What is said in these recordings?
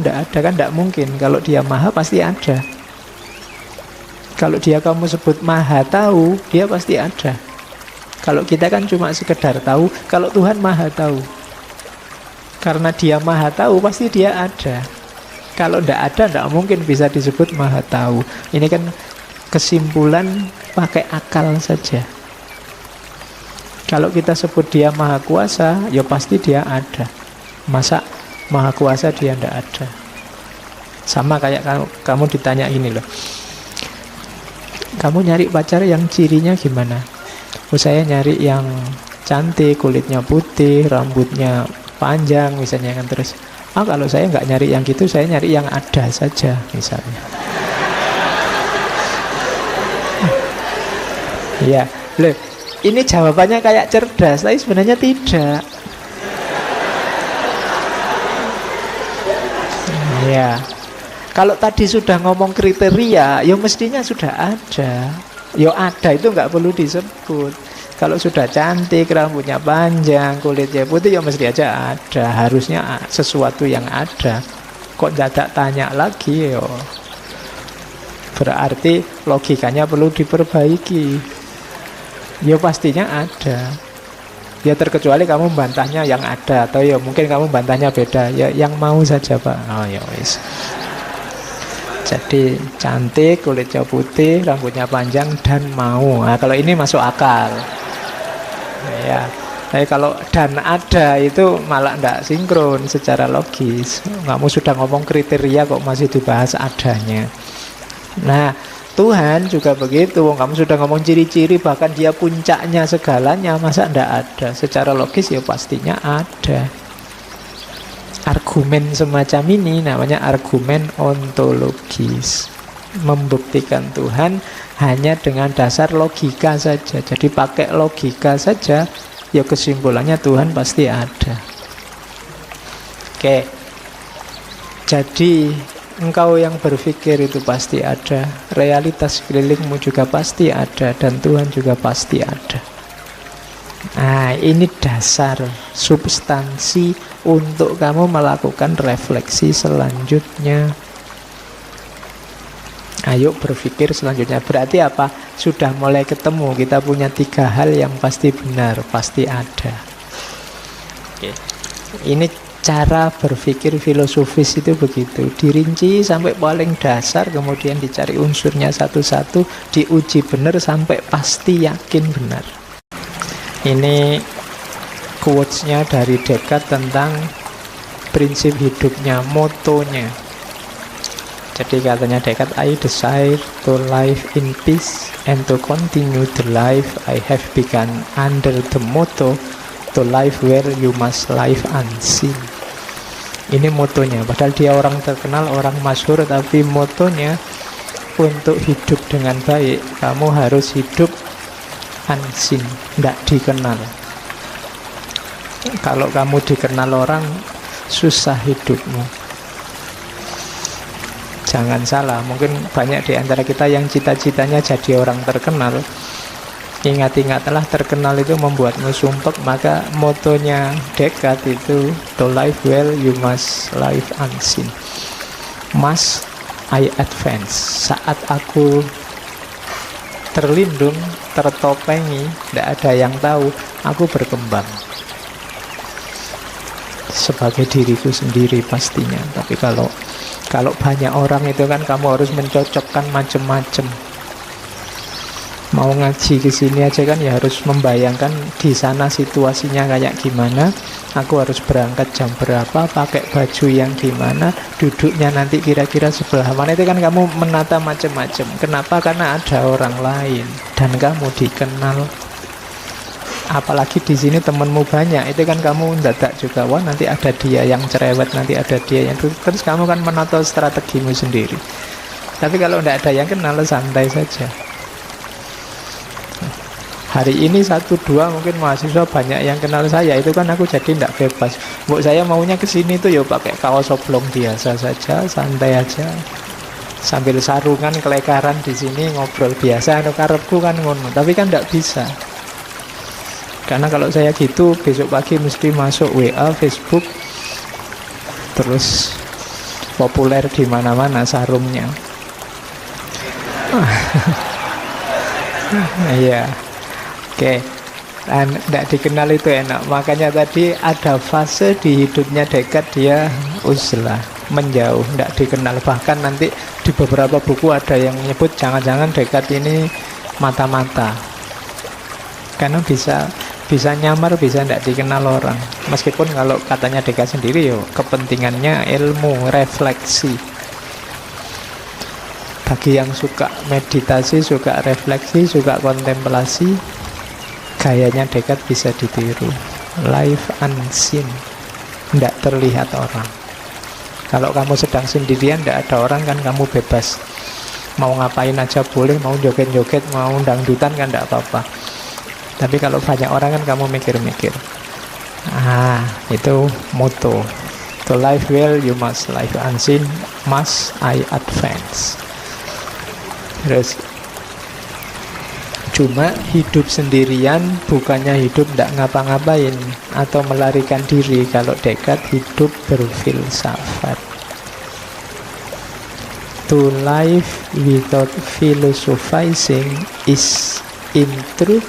tidak ada, kan tidak mungkin. Kalau dia maha pasti ada. Kalau dia kamu sebut maha tahu, dia pasti ada. Kalau kita kan cuma sekedar tahu. Kalau Tuhan maha tahu. Karena dia maha tahu, pasti dia ada. Kalau tidak ada, tidak mungkin bisa disebut maha tahu. Ini kan kesimpulan pakai akal saja. Kalau kita sebut dia maha kuasa, ya pasti dia ada. Masa maha kuasa dia tidak ada? Sama kayak kamu ditanya ini loh, kamu nyari pacar yang cirinya gimana? Oh, saya nyari yang cantik, kulitnya putih, rambutnya panjang misalnya kan. Terus kalau saya nggak nyari yang gitu, saya nyari yang ada saja misalnya. Ya, loh, ini jawabannya kayak cerdas, tapi sebenarnya tidak. Ya, kalau tadi sudah ngomong kriteria, ya mestinya sudah ada. Ya ada, itu nggak perlu disebut. Kalau sudah cantik, rambutnya panjang, kulitnya putih, ya mesti aja ada. Harusnya sesuatu yang ada. Kok dadak tanya lagi, yo? Berarti logikanya perlu diperbaiki. Ya pastinya ada. Ya terkecuali kamu bantahnya yang ada, atau ya mungkin kamu bantahnya beda. Ya yang mau saja, Pak. Oh ya wis. Jadi cantik, kulitnya putih, rambutnya panjang, dan mau. Nah, kalau ini masuk akal. Ya, tapi kalau dan ada itu malah tidak sinkron secara logis. Kamu sudah ngomong kriteria kok masih dibahas adanya. Nah, Tuhan juga begitu. Kamu sudah ngomong ciri-ciri, bahkan dia puncaknya segalanya, masa tidak ada? Secara logis ya pastinya ada. Argumen semacam ini namanya argumen ontologis. Membuktikan Tuhan hanya dengan dasar logika saja. Jadi pakai logika saja, ya kesimpulannya Tuhan pasti ada. Oke. Jadi engkau yang berpikir itu pasti ada, realitas sekelilingmu juga pasti ada, dan Tuhan juga pasti ada. Nah, ini dasar substansi untuk kamu melakukan refleksi selanjutnya. Ayo berpikir selanjutnya. Berarti apa? Sudah mulai ketemu. Kita punya 3 hal yang pasti benar, pasti ada. Oke. Ini cara berpikir filosofis itu begitu. Dirinci sampai paling dasar, kemudian dicari unsurnya satu-satu, diuji benar sampai pasti yakin benar. Ini quotes-nya dari Descartes tentang prinsip hidupnya, motonya. Jadi katanya Descartes, I desire to live in peace and to continue the life I have begun under the motto to live where you must live unseen. Ini motonya, padahal dia orang terkenal, orang masyhur, tapi motonya untuk hidup dengan baik, kamu harus hidup unseen, tidak dikenal. Kalau kamu dikenal orang, susah hidupmu. Jangan salah, mungkin banyak di antara kita yang cita-citanya jadi orang terkenal. Ingat-ingatlah, terkenal itu membuatmu sumpek. Maka motonya Descartes itu, to live well you must live unseen. Must I advance. Saat aku terlindung, tertopengi, tidak ada yang tahu, aku berkembang sebagai diriku sendiri pastinya. Tapi kalau banyak orang itu kan kamu harus mencocokkan macam-macam. Mau ngaji ke sini aja kan ya harus membayangkan di sana situasinya kayak gimana. Aku harus berangkat jam berapa, pakai baju yang gimana, duduknya nanti kira-kira sebelah mana. Itu kan kamu menata macam-macam. Kenapa? Karena ada orang lain dan kamu dikenal. Apalagi di sini temenmu banyak, itu kan kamu mendadak juga, wah nanti ada dia yang cerewet, nanti ada dia yang terus kamu kan menata strategimu sendiri. Tapi kalau tidak ada yang kenal, santai saja. Hari ini 1-2 mungkin mahasiswa banyak yang kenal saya, itu kan aku jadi tidak bebas. Mbok saya maunya ke sini tuh ya pakai kaos oblong biasa saja, santai aja. Sambil sarungan kelekaran di sini ngobrol biasa, anu karepku kan ngono. Tapi kan tidak bisa. Karena kalau saya gitu, besok pagi mesti masuk WA, Facebook, terus Populer di mana-mana sarungnya. Iya. Oke. Tidak dikenal itu enak. Makanya tadi ada fase di hidupnya Descartes dia uzlah, menjauh, tidak dikenal. Bahkan nanti di beberapa buku ada yang menyebut jangan-jangan Descartes ini mata-mata, karena bisa nyamar, bisa tidak dikenal orang. Meskipun kalau katanya Descartes sendiri, kepentingannya ilmu, refleksi. Bagi yang suka meditasi, suka refleksi, suka kontemplasi, gayanya Descartes bisa ditiru. Life unseen, tidak terlihat orang. Kalau kamu sedang sendirian, tidak ada orang kan, kamu bebas. Mau ngapain aja boleh, mau joget-joget, mau dangdutan kan tidak apa-apa. Tapi kalau banyak orang kan kamu mikir-mikir. Itu moto. To live well you must live unseen, must I advance. Terus cuma hidup sendirian bukannya hidup tidak ngapa-ngapain atau melarikan diri. Kalau Descartes hidup berfilsafat. To live without philosophizing is in truth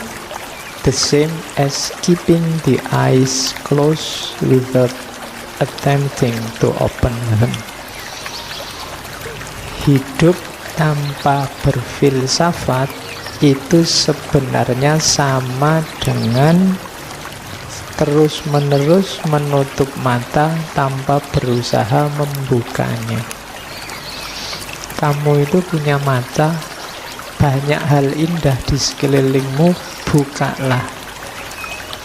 the same as keeping the eyes closed without attempting to open them. Hidup tanpa berfilsafat itu sebenarnya sama dengan terus-menerus menutup mata tanpa berusaha membukanya. Kamu itu punya mata, banyak hal indah di sekelilingmu, bukalah.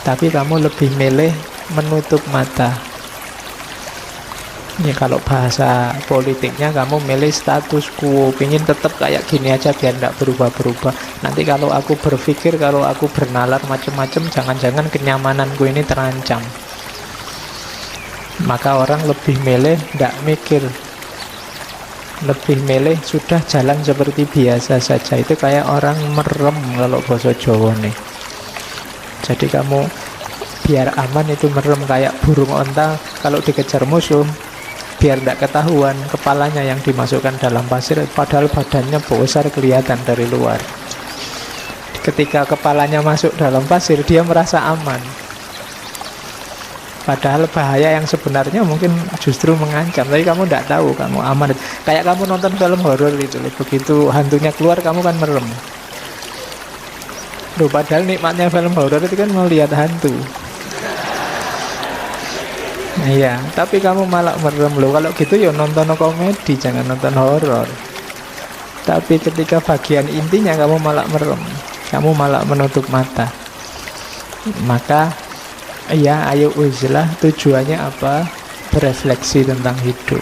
Tapi kamu lebih milih menutup mata. Ya, kalau bahasa politiknya kamu milih status quo, ingin tetap kayak gini aja biar tidak berubah-berubah. Nanti kalau aku berpikir, kalau aku bernalar macam-macam, jangan-jangan kenyamananku ini terancam. Maka orang lebih milih tidak mikir, lebih milih sudah jalan seperti biasa saja. Itu kayak orang merem kalau bahasa Jawa nih. Jadi kamu biar aman itu merem, kayak burung onta kalau dikejar musuh, biar tidak ketahuan kepalanya yang dimasukkan dalam pasir, padahal badannya besar kelihatan dari luar. Ketika kepalanya masuk dalam pasir, dia merasa aman, padahal bahaya yang sebenarnya mungkin justru mengancam. Tapi kamu tidak tahu, kamu aman. Kayak kamu nonton film horor itu, begitu hantunya keluar kamu kan merem. Padahal nikmatnya film horor itu kan melihat hantu. Iya, tapi kamu malah merem loh. Kalau gitu ya nonton komedi, jangan nonton horor. Tapi ketika bagian intinya kamu malah merem, kamu malah menutup mata. Maka ya, ayo uzlah, tujuannya apa? Berefleksi tentang hidup.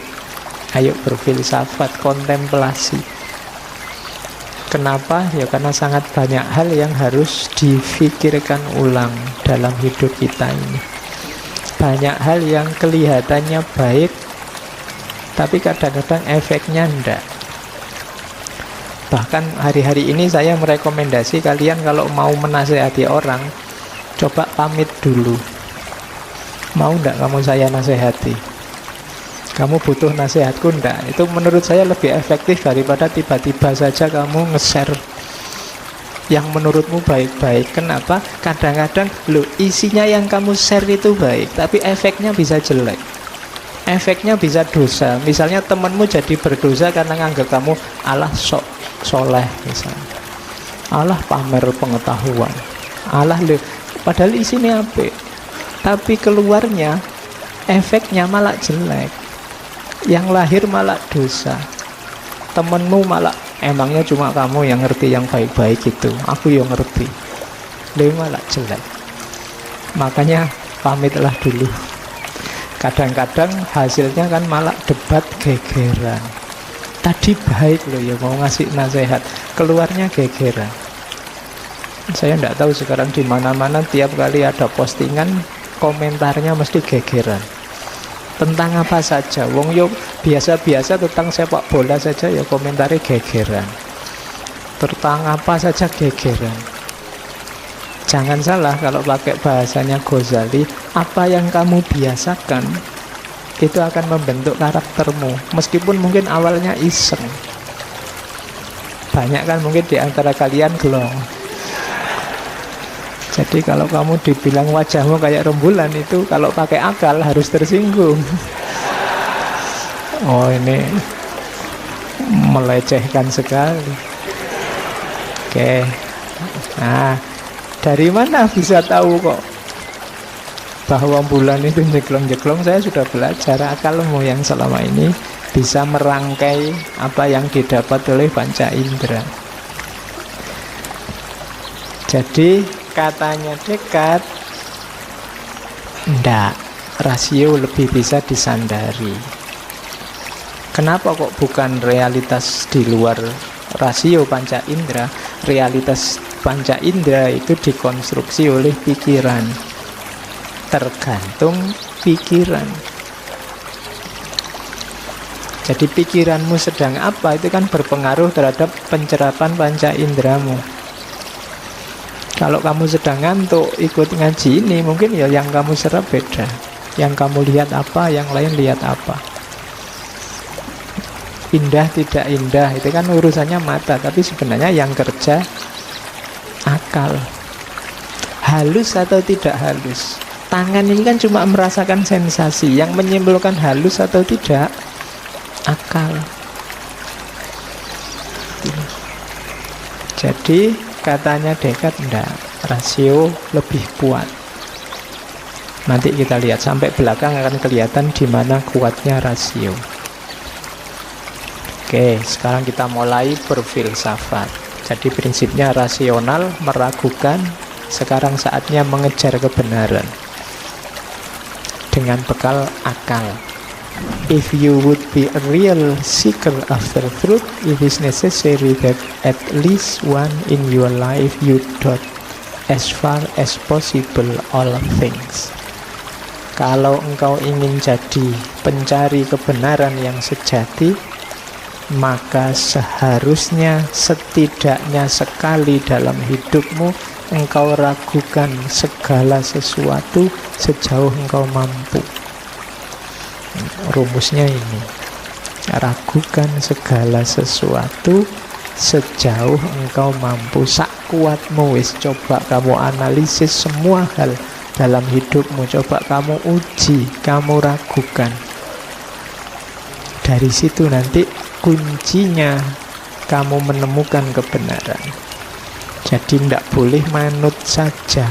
Ayo berfilsafat, kontemplasi. Kenapa? Ya karena sangat banyak hal yang harus difikirkan ulang dalam hidup kita ini. Banyak hal yang kelihatannya baik, tapi kadang-kadang efeknya enggak. Bahkan hari-hari ini saya merekomendasi kalian kalau mau menasehati orang, coba pamit dulu. Mau enggak kamu saya nasehati? Kamu butuh nasihatku enggak? Itu menurut saya lebih efektif daripada tiba-tiba saja kamu nge-share yang menurutmu baik-baik. Kenapa? Kadang-kadang isinya yang kamu share itu baik, tapi efeknya bisa jelek, efeknya bisa dosa. Misalnya temanmu jadi berdosa karena nganggap kamu alah sok soleh misalnya, alah pamer pengetahuan, alah padahal isinya apik, tapi keluarnya efeknya malah jelek, yang lahir malah dosa. Temenmu malah, emangnya cuma kamu yang ngerti yang baik-baik itu, aku yang ngerti, dia malah jelek. Makanya pamitlah dulu. Kadang-kadang hasilnya kan malah debat gegeran. Tadi baik loh ya, mau ngasih nasihat, keluarnya gegeran. Saya tidak tahu sekarang di mana-mana tiap kali ada postingan komentarnya mesti gegeran. Tentang apa saja, wong yo biasa-biasa, tentang sepak bola saja ya komentari gegeran. Tentang apa saja gegeran. Jangan salah kalau pakai bahasanya Ghazali, apa yang kamu biasakan Itu akan membentuk karaktermu. Meskipun mungkin awalnya iseng. Banyak kan mungkin di antara kalian gelong. Jadi kalau kamu dibilang wajahmu kayak rembulan, itu kalau pakai akal harus tersinggung. Oh, ini melecehkan sekali. Oke. Nah, dari mana bisa tahu kok bahwa bulan itu jeglong-jeglong? Saya sudah belajar, akalmu yang selama ini bisa merangkai apa yang didapat oleh panca indera. Jadi katanya Descartes, enggak, rasio lebih bisa disandari. Kenapa kok bukan realitas di luar rasio panca indera? Realitas panca indera itu dikonstruksi oleh pikiran. Tergantung pikiran. Jadi pikiranmu sedang apa itu kan berpengaruh terhadap pencerapan panca inderamu. Kalau kamu sedang ngantuk ikut ngaji ini, mungkin ya yang kamu serap beda. Yang kamu lihat apa, yang lain lihat apa. Indah tidak indah itu kan urusannya mata, tapi sebenarnya yang kerja akal. Halus atau tidak halus, tangan ini kan cuma merasakan sensasi. Yang menyimpulkan halus atau tidak akal. Jadi katanya Descartes, enggak, rasio lebih kuat. Nanti kita lihat sampai belakang akan kelihatan di mana kuatnya rasio. Oke, sekarang kita mulai berfilsafat. Jadi prinsipnya rasional, meragukan. Sekarang saatnya mengejar kebenaran dengan bekal akal. If you would be a real seeker after truth, it is necessary that at least one in your life you doubt as far as possible all things. Kalau engkau ingin jadi pencari kebenaran yang sejati, maka seharusnya setidaknya sekali dalam hidupmu engkau ragukan segala sesuatu sejauh engkau mampu. Rumusnya ini, ragukan segala sesuatu sejauh engkau mampu. Sak kuatmu wis, coba kamu analisis semua hal dalam hidupmu, coba kamu uji, kamu ragukan. Dari situ nanti kuncinya kamu menemukan kebenaran. Jadi tidak boleh manut saja,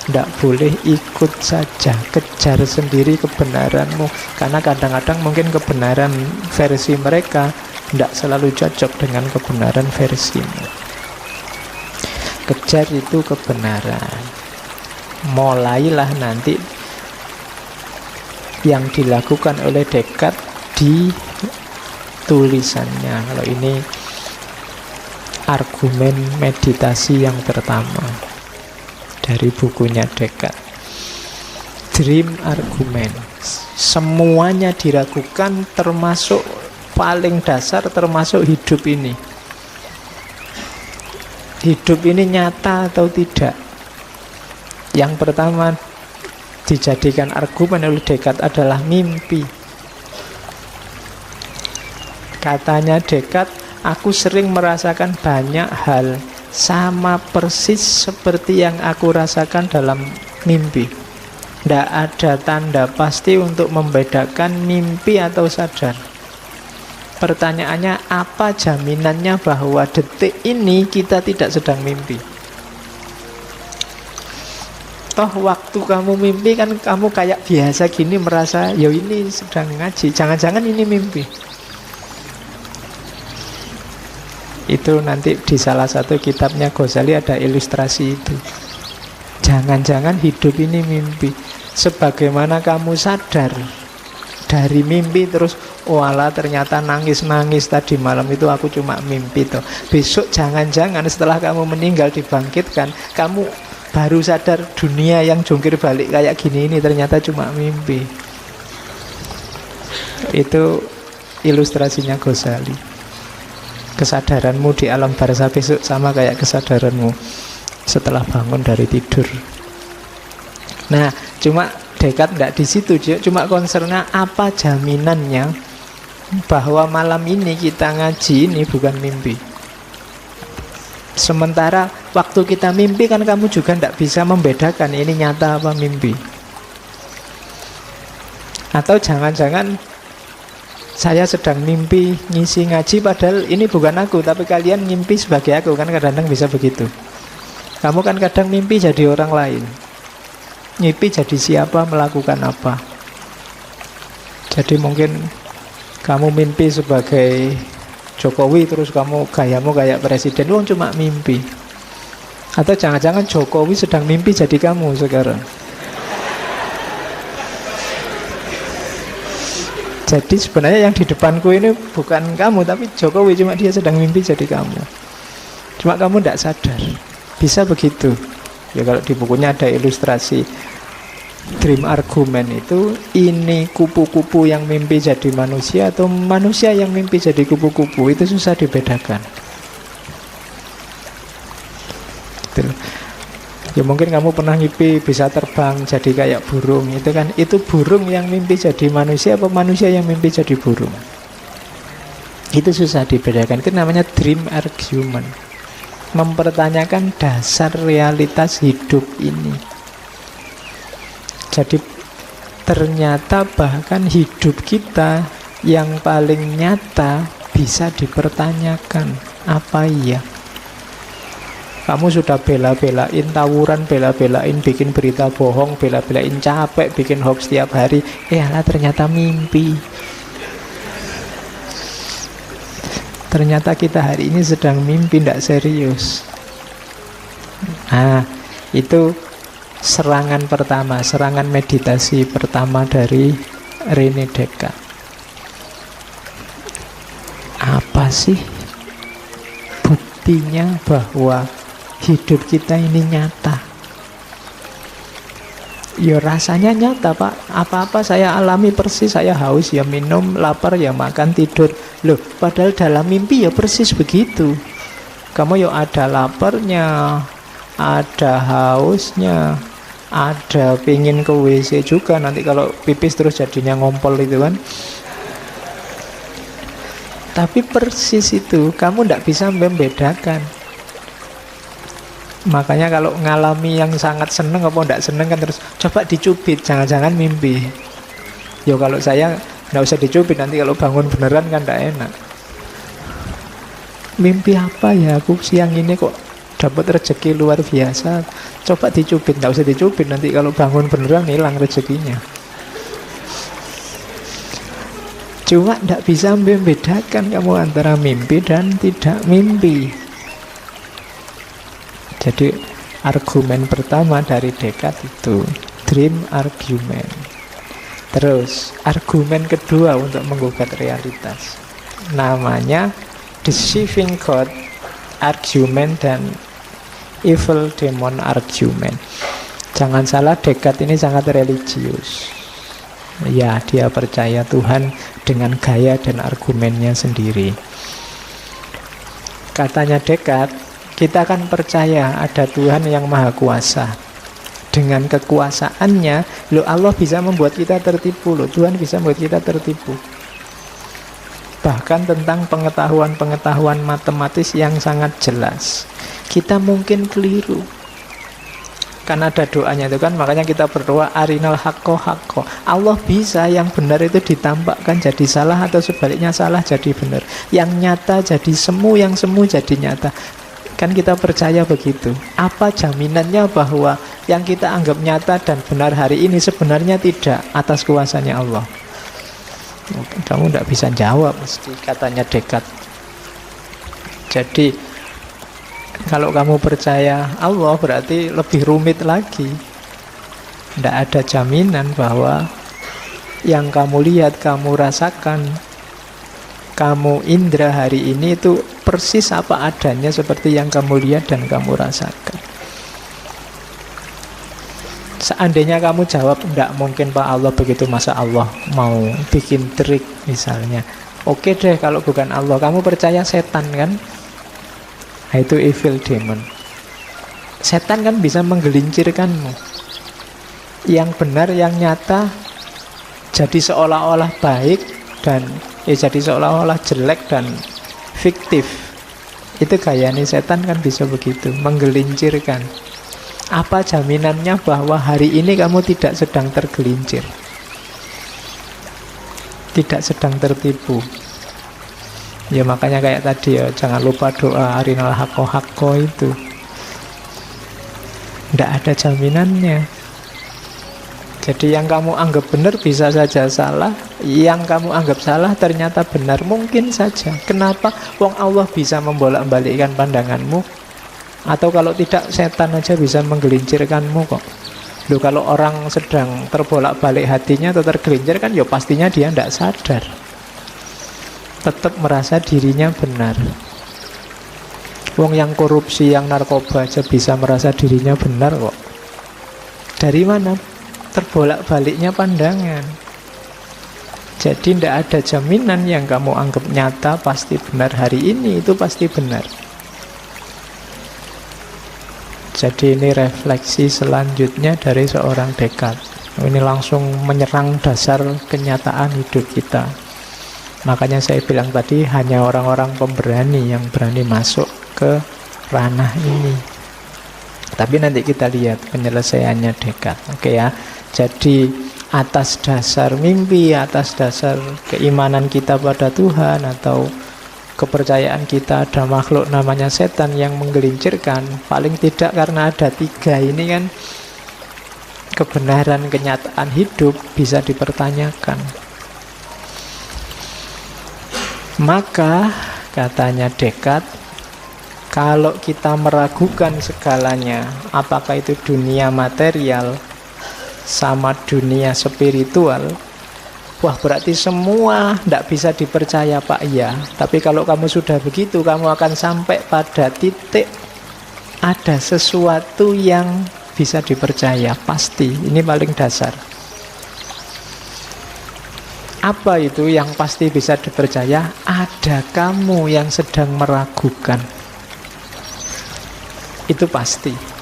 tidak boleh ikut saja, kejar sendiri kebenaranmu. Karena kadang-kadang mungkin kebenaran versi mereka tidak selalu cocok dengan kebenaran versimu. Kejar itu kebenaran. Mulailah nanti yang dilakukan oleh Descartes di tulisannya. Kalau ini argumen meditasi yang pertama dari bukunya Descartes, Dream Argument. Semuanya diragukan, termasuk paling dasar, termasuk hidup ini. Hidup ini nyata atau tidak? Yang pertama dijadikan argumen oleh Descartes adalah mimpi. Katanya Descartes, aku sering merasakan banyak hal sama persis seperti yang aku rasakan dalam mimpi. Tidak ada tanda pasti untuk membedakan mimpi atau sadar. Pertanyaannya, apa jaminannya bahwa detik ini kita tidak sedang mimpi? Toh waktu kamu mimpi kan kamu kayak biasa gini merasa, ya ini sedang ngaji, jangan-jangan ini mimpi. Itu nanti di salah satu kitabnya Ghazali ada ilustrasi itu. Jangan-jangan hidup ini mimpi. Sebagaimana kamu sadar dari mimpi terus, walah ternyata nangis-nangis tadi malam itu aku cuma mimpi toh. Besok jangan-jangan setelah kamu meninggal dibangkitkan, kamu baru sadar dunia yang jungkir balik kayak gini ini ternyata cuma mimpi. Itu ilustrasinya Ghazali. Kesadaranmu di alam barzah besok sama kayak kesadaranmu setelah bangun dari tidur. Nah, cuma Dekat tidak di situ, cuma concernnya apa jaminannya bahwa malam ini kita ngaji ini bukan mimpi. Sementara waktu kita mimpi kan kamu juga tidak bisa membedakan ini nyata apa mimpi. Atau jangan-jangan saya sedang mimpi ngisi ngaji padahal ini bukan aku, tapi kalian mimpi sebagai aku, kan kadang-kadang bisa begitu. Kamu kan kadang mimpi jadi orang lain, mimpi jadi siapa, melakukan apa. Jadi mungkin kamu mimpi sebagai Jokowi terus kamu gayamu kayak presiden, cuma mimpi. Atau jangan-jangan Jokowi sedang mimpi jadi kamu sekarang. Jadi sebenarnya yang di depanku ini bukan kamu, tapi Jokowi, cuma dia sedang mimpi jadi kamu. Cuma kamu tidak sadar. Bisa begitu. Ya kalau di bukunya ada ilustrasi dream argument itu, ini kupu-kupu yang mimpi jadi manusia atau manusia yang mimpi jadi kupu-kupu, itu susah dibedakan. Gitu. Ya mungkin kamu pernah mimpi bisa terbang jadi kayak burung, itu kan, itu burung yang mimpi jadi manusia apa manusia yang mimpi jadi burung. Itu susah dibedakan. Itu namanya dream argument. Mempertanyakan dasar realitas hidup ini. Jadi ternyata bahkan hidup kita yang paling nyata bisa dipertanyakan. Apa iya? Kamu sudah bela-belain tawuran, bela-belain bikin berita bohong, bela-belain capek bikin hoax setiap hari, alah ternyata mimpi. Ternyata kita hari ini sedang mimpi, tidak serius. Nah, itu serangan pertama, serangan meditasi pertama dari René Descartes. Apa sih buktinya bahwa hidup kita ini nyata? Ya rasanya nyata, Pak. Apa-apa saya alami persis, saya haus ya minum, lapar ya makan, tidur. Loh, padahal dalam mimpi ya persis begitu. Kamu ya ada laparnya, ada hausnya, ada pingin ke WC juga. Nanti kalau pipis terus jadinya ngompol itu kan. Tapi persis itu, kamu tidak bisa membedakan. Makanya kalau ngalami yang sangat seneng apa tidak seneng kan terus coba dicubit, jangan-jangan mimpi. Ya kalau saya tidak usah dicubit, nanti kalau bangun beneran kan tidak enak. Mimpi apa ya aku siang ini kok dapat rezeki luar biasa. Coba dicubit, tidak usah dicubit, nanti kalau bangun beneran hilang rezekinya. Cuma tidak bisa membedakan kamu antara mimpi dan tidak mimpi. Jadi argumen pertama dari Descartes itu dream argument. Terus argumen kedua untuk menggugat realitas, namanya deceiving God argument dan evil demon argument. Jangan salah, Descartes ini sangat religius. Ya, dia percaya Tuhan dengan gaya dan argumennya sendiri. Katanya Descartes, kita akan percaya ada Tuhan yang maha kuasa. Dengan kekuasaannya, Allah bisa membuat kita tertipu. Tuhan bisa membuat kita tertipu. Bahkan tentang pengetahuan-pengetahuan matematis yang sangat jelas, kita mungkin keliru. Kan ada doanya itu kan, makanya kita berdoa arinal haqqo haqqo. Allah bisa yang benar itu ditampakkan jadi salah, atau sebaliknya salah jadi benar. Yang nyata jadi semu, yang semu jadi nyata. Kan kita percaya begitu. Apa jaminannya bahwa yang kita anggap nyata dan benar hari ini sebenarnya tidak atas kuasanya Allah? Kamu tidak bisa jawab mesti, katanya Descartes. Jadi kalau kamu percaya Allah berarti lebih rumit lagi. Tidak ada jaminan bahwa yang kamu lihat, kamu rasakan, kamu indra hari ini itu persis apa adanya seperti yang kamu lihat dan kamu rasakan. Seandainya kamu jawab, tidak mungkin Pak, Allah begitu, masa Allah mau bikin trik misalnya. Oke deh, kalau bukan Allah, kamu percaya setan kan? Nah, itu evil demon. Setan kan bisa menggelincirkanmu. yang benar, yang nyata jadi seolah-olah baik dan jadi seolah-olah jelek dan fiktif. Itu gayanya setan kan, bisa begitu, menggelincirkan. Apa jaminannya bahwa hari ini kamu tidak sedang tergelincir, tidak sedang tertipu? Ya makanya kayak tadi ya, jangan lupa doa arinal haqqo haqqo itu. Tidak ada jaminannya. Jadi yang kamu anggap benar bisa saja salah, yang kamu anggap salah ternyata benar, mungkin saja. Kenapa? Wong Allah bisa membolak-balikkan pandanganmu. Atau kalau tidak, setan aja bisa menggelincirkanmu kok. Loh, kalau orang sedang terbolak-balik hatinya atau tergelincir kan, ya pastinya dia tidak sadar, tetap merasa dirinya benar. Wong yang korupsi, yang narkoba aja bisa merasa dirinya benar kok. Dari mana? Terbolak-baliknya pandangan. Jadi tidak ada jaminan yang kamu anggap nyata pasti benar hari ini, itu pasti benar. Jadi ini refleksi selanjutnya dari seorang Descartes. Ini langsung menyerang dasar kenyataan hidup kita. Makanya saya bilang tadi, hanya orang-orang pemberani yang berani masuk ke ranah ini. Tapi nanti kita lihat penyelesaiannya Descartes. Oke ya. Jadi atas dasar mimpi, atas dasar keimanan kita pada Tuhan, atau kepercayaan kita ada makhluk namanya setan yang menggelincirkan, paling tidak karena ada tiga ini kan, kebenaran kenyataan hidup bisa dipertanyakan. Maka katanya Descartes, kalau kita meragukan segalanya, apakah itu dunia material sama dunia spiritual, wah berarti semua tidak bisa dipercaya Pak. Iya, tapi kalau kamu sudah begitu, kamu akan sampai pada titik ada sesuatu yang bisa dipercaya, pasti. Ini paling dasar. Apa itu yang pasti bisa dipercaya? Ada kamu yang sedang meragukan. Itu pasti.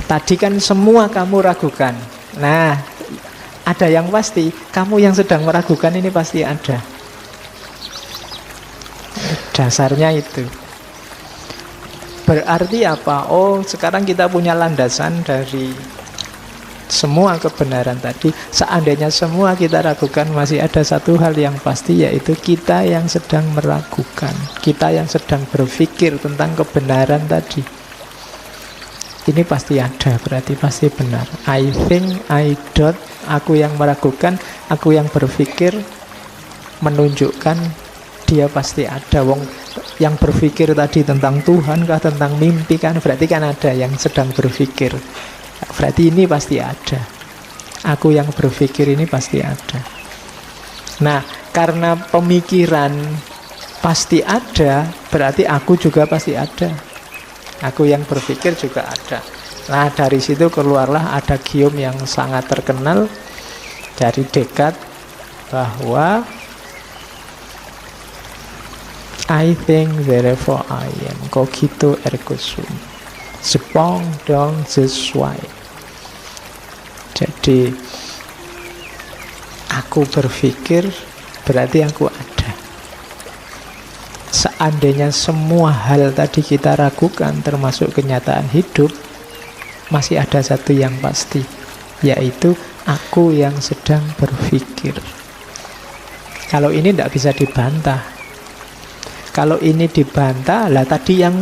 Tadi kan semua kamu ragukan. Nah, ada yang pasti, kamu yang sedang meragukan ini pasti ada. Dasarnya itu. Berarti apa? Oh, sekarang kita punya landasan dari semua kebenaran tadi. Seandainya semua kita ragukan, masih ada satu hal yang pasti, yaitu kita yang sedang meragukan. Kita yang sedang berpikir tentang kebenaran tadi. Ini pasti ada, berarti pasti benar. I think, I doubt, aku yang meragukan, aku yang berpikir, menunjukkan dia pasti ada. Wong yang berpikir tadi tentang Tuhan kah, tentang mimpi kan, berarti kan ada yang sedang berpikir. Berarti ini pasti ada. Aku yang berpikir ini pasti ada. Nah, karena pemikiran pasti ada, berarti aku juga pasti ada. Aku yang berpikir juga ada. Nah, dari situ keluarlah ada gium yang sangat terkenal dari Descartes, bahwa I think therefore I am, cogito ergo sum, sepong dong sesuai. Jadi aku berpikir berarti aku ada. Seandainya semua hal tadi kita ragukan, termasuk kenyataan hidup, masih ada satu yang pasti, yaitu aku yang sedang berpikir. Kalau ini tidak bisa dibantah. Kalau ini dibantah, lah tadi yang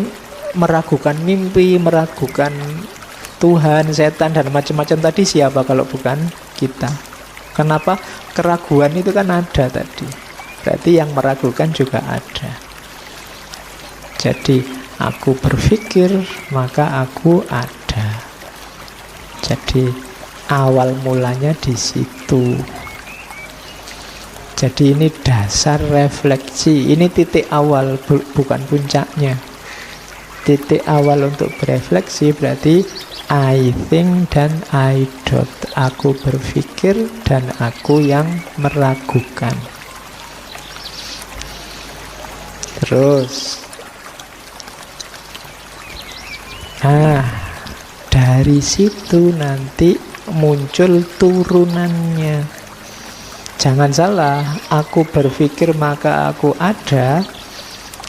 meragukan mimpi, meragukan Tuhan, setan, dan macam-macam tadi siapa kalau bukan kita? Kenapa? Keraguan itu kan ada tadi. Berarti yang meragukan juga ada. Jadi aku berpikir, maka aku ada. Jadi awal mulanya di situ. Jadi ini dasar refleksi. Ini titik awal, bukan puncaknya. Titik awal untuk berefleksi berarti I think dan I doubt. Aku berpikir dan aku yang meragukan. Terus dari situ nanti muncul turunannya. Jangan salah, aku berpikir maka aku ada,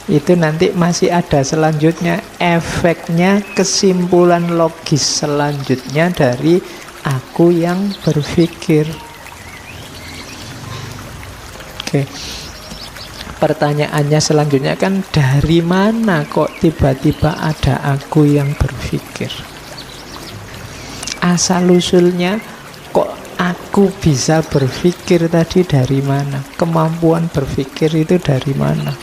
itu nanti masih ada selanjutnya, efeknya, kesimpulan logis selanjutnya dari aku yang berpikir. Oke. Pertanyaannya selanjutnya kan, dari mana kok tiba-tiba ada aku yang berpikir? Asal-usulnya kok aku bisa berpikir tadi dari mana? Kemampuan berpikir itu dari mana?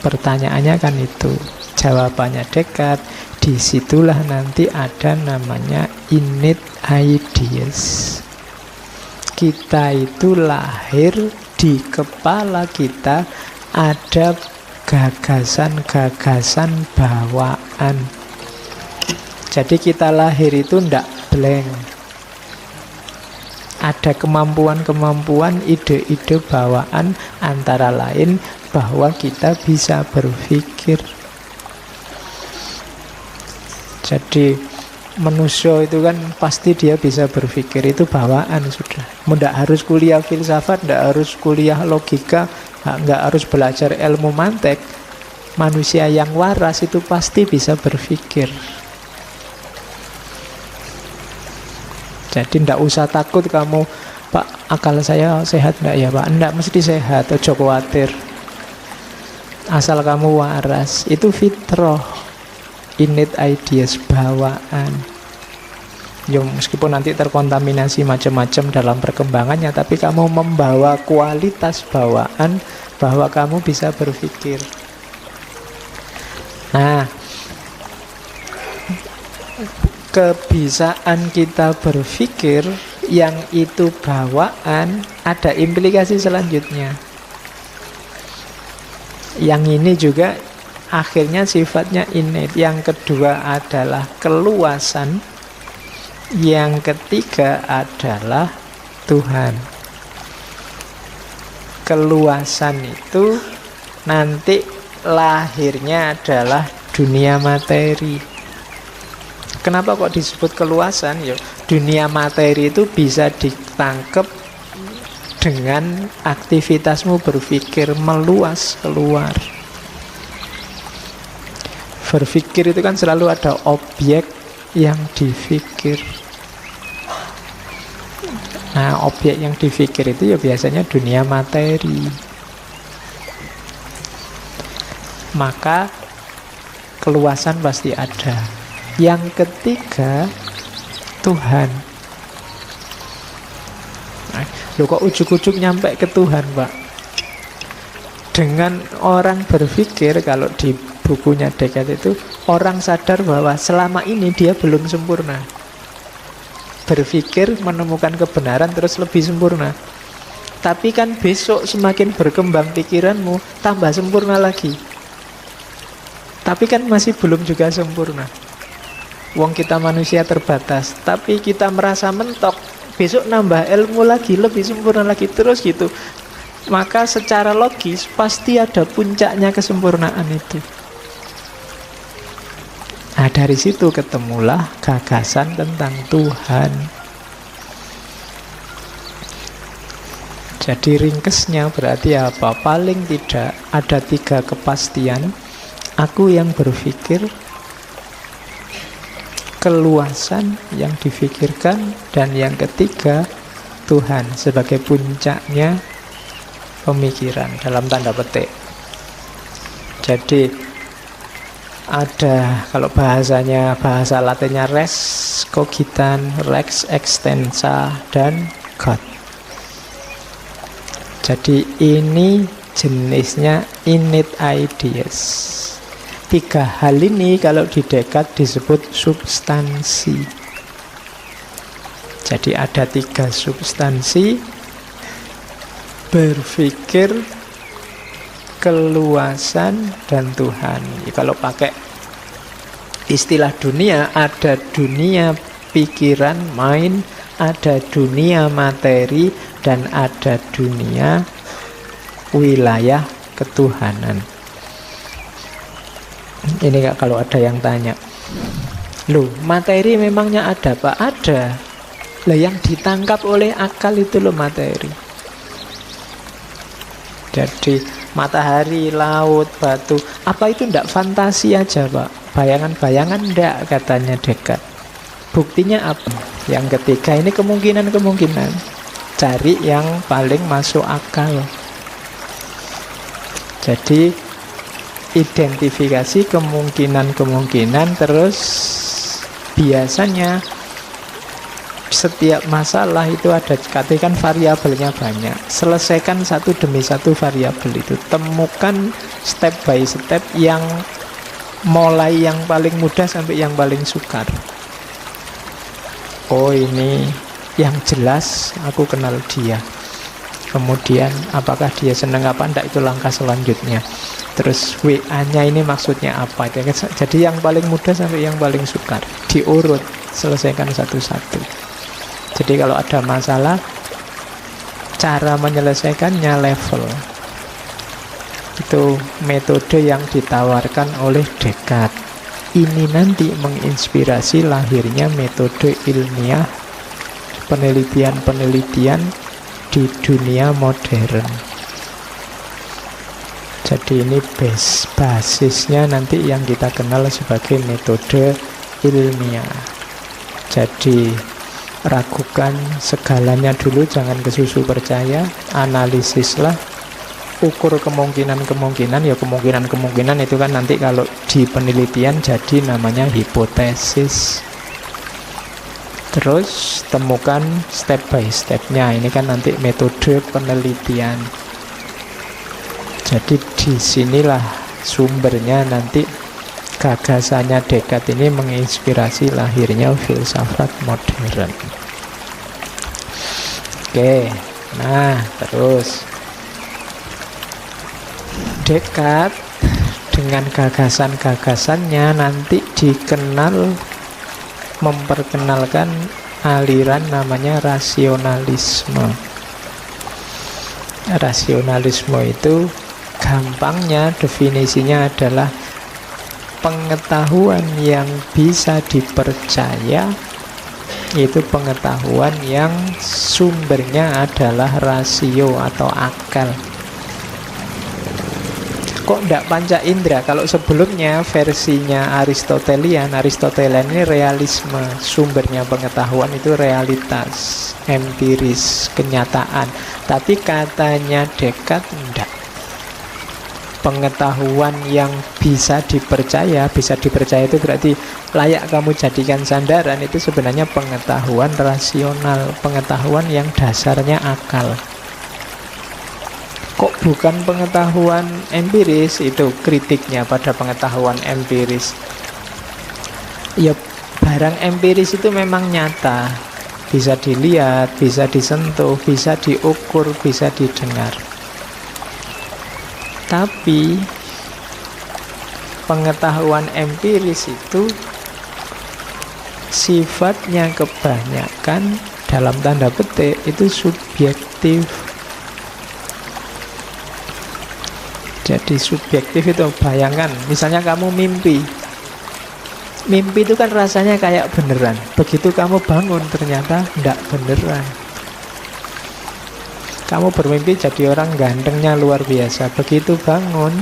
Pertanyaannya kan itu. Jawabannya Descartes. Disitulah nanti ada namanya innate ideas. Kita itu lahir, di kepala kita ada gagasan-gagasan bawaan. Jadi kita lahir itu ndak blank. Ada kemampuan-kemampuan, ide-ide bawaan, antara lain bahwa kita bisa berpikir. Jadi manusia itu kan pasti dia bisa berpikir, itu bawaan sudah. Tidak harus kuliah filsafat, tidak harus kuliah logika, tidak harus belajar ilmu mantek. Manusia yang waras itu pasti bisa berpikir. Jadi tidak usah takut kamu, Pak, akal saya sehat enggak ya Pak? Enggak, mesti sehat, ojo khawatir. Asal kamu waras, itu fitrah. Innate ideas, bawaan. Ya, meskipun nanti terkontaminasi macam-macam dalam perkembangannya, tapi kamu membawa kualitas bawaan bahwa kamu bisa berpikir. Nah, kebisaan kita berpikir yang itu bawaan ada implikasi selanjutnya. Yang ini juga akhirnya sifatnya innate. Yang kedua adalah keluasan. Yang ketiga adalah Tuhan. Keluasan itu nanti lahirnya adalah dunia materi. Kenapa kok disebut keluasan? Ya, dunia materi itu bisa ditangkap dengan aktivitasmu berpikir, meluas keluar. Berpikir itu kan selalu ada objek yang dipikir. Nah, objek yang dipikir itu ya biasanya dunia materi. Maka keluasan pasti ada. Yang ketiga, Tuhan. Loh, kok ujuk-ujuk nyampe ke Tuhan, Pak? Dengan orang berpikir, kalau di bukunya Descartes itu, orang sadar bahwa selama ini dia belum sempurna. Berpikir, menemukan kebenaran, terus lebih sempurna. Tapi kan besok semakin berkembang pikiranmu, tambah sempurna lagi. Tapi kan masih belum juga sempurna. Wong kita manusia terbatas, tapi kita merasa mentok. Besok nambah ilmu lagi, lebih sempurna lagi, terus gitu. Maka secara logis pasti ada puncaknya kesempurnaan itu. Nah, dari situ ketemulah gagasan tentang Tuhan. Jadi ringkesnya berarti apa? Paling tidak ada 3 kepastian. Aku yang berpikir, keluasan yang difikirkan, dan yang ketiga Tuhan sebagai puncaknya pemikiran dalam tanda petik. Jadi ada, kalau bahasanya, bahasa Latinnya res cogitan, lex extensa, dan God. Jadi ini jenisnya innate ideas. 3 hal ini kalau di Descartes disebut substansi. Jadi ada 3 substansi: berpikir, keluasan, dan Tuhan. Kalau pakai istilah dunia, ada dunia pikiran, mind, ada dunia materi, dan ada dunia wilayah ketuhanan. Ini kalau ada yang tanya. Loh, materi memangnya ada Pak? Ada. Lah yang ditangkap oleh akal itu loh materi. Jadi matahari, laut, batu, apa itu ndak fantasi aja Pak? Bayangan-bayangan ndak, katanya Descartes. Buktinya apa? Yang ketiga ini kemungkinan-kemungkinan. Cari yang paling masuk akal. Jadi identifikasi kemungkinan-kemungkinan, terus biasanya setiap masalah itu ada, katakan variabelnya banyak, selesaikan satu demi satu variabel itu, temukan step by step yang mulai yang paling mudah sampai yang paling sukar. Oh ini yang jelas aku kenal dia, kemudian apakah dia senang apa enggak, itu langkah selanjutnya. Terus WA-nya ini maksudnya apa? Jadi yang paling mudah sampai yang paling sukar diurut, selesaikan satu-satu. Jadi kalau ada masalah, cara menyelesaikannya level. Itu metode yang ditawarkan oleh Descartes. Ini nanti menginspirasi lahirnya metode ilmiah, penelitian-penelitian di dunia modern. Jadi ini basisnya nanti yang kita kenal sebagai metode ilmiah. Jadi ragukan segalanya dulu, jangan kesusu percaya, analisislah, ukur kemungkinan-kemungkinan. Ya kemungkinan-kemungkinan itu kan nanti kalau di penelitian jadi namanya hipotesis. Terus temukan step by stepnya, ini kan nanti metode penelitian. Jadi disinilah sumbernya nanti gagasannya Descartes ini menginspirasi lahirnya filsafat modern. Oke, nah terus Descartes dengan gagasan-gagasannya nanti dikenal, memperkenalkan aliran namanya rasionalisme. Rasionalisme itu gampangnya definisinya adalah pengetahuan yang bisa dipercaya, itu pengetahuan yang sumbernya adalah rasio atau akal. Kok ndak panca indera? Kalau sebelumnya versinya Aristotelian ini realisme, sumbernya pengetahuan itu realitas, empiris, kenyataan. Tapi katanya Descartes ndak. Pengetahuan yang bisa dipercaya itu berarti layak kamu jadikan sandaran, itu sebenarnya pengetahuan rasional, pengetahuan yang dasarnya akal. Kok bukan pengetahuan empiris? Itu kritiknya pada pengetahuan empiris. Ya barang empiris itu memang nyata, bisa dilihat, bisa disentuh, bisa diukur, bisa didengar. Tapi pengetahuan empiris itu sifatnya kebanyakan dalam tanda petik itu subjektif. Jadi subjektif itu, bayangan, misalnya kamu mimpi itu kan rasanya kayak beneran. Begitu kamu bangun ternyata enggak beneran. Kamu bermimpi jadi orang gantengnya luar biasa, begitu bangun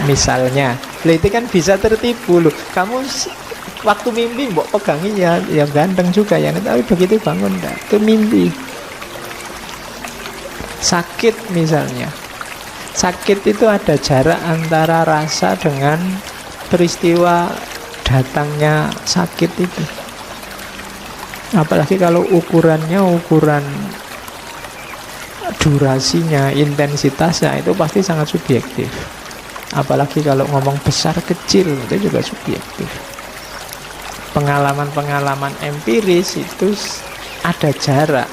misalnya, itu kan bisa tertipu loh. Kamu waktu mimpi mbok pegangi ya ganteng juga ya, tapi begitu bangun enggak, itu mimpi. Sakit misalnya, sakit itu ada jarak antara rasa dengan peristiwa datangnya sakit itu. Apalagi kalau ukuran durasinya, intensitasnya, itu pasti sangat subjektif. Apalagi kalau ngomong besar kecil, itu juga subjektif. Pengalaman-pengalaman empiris itu ada jarak,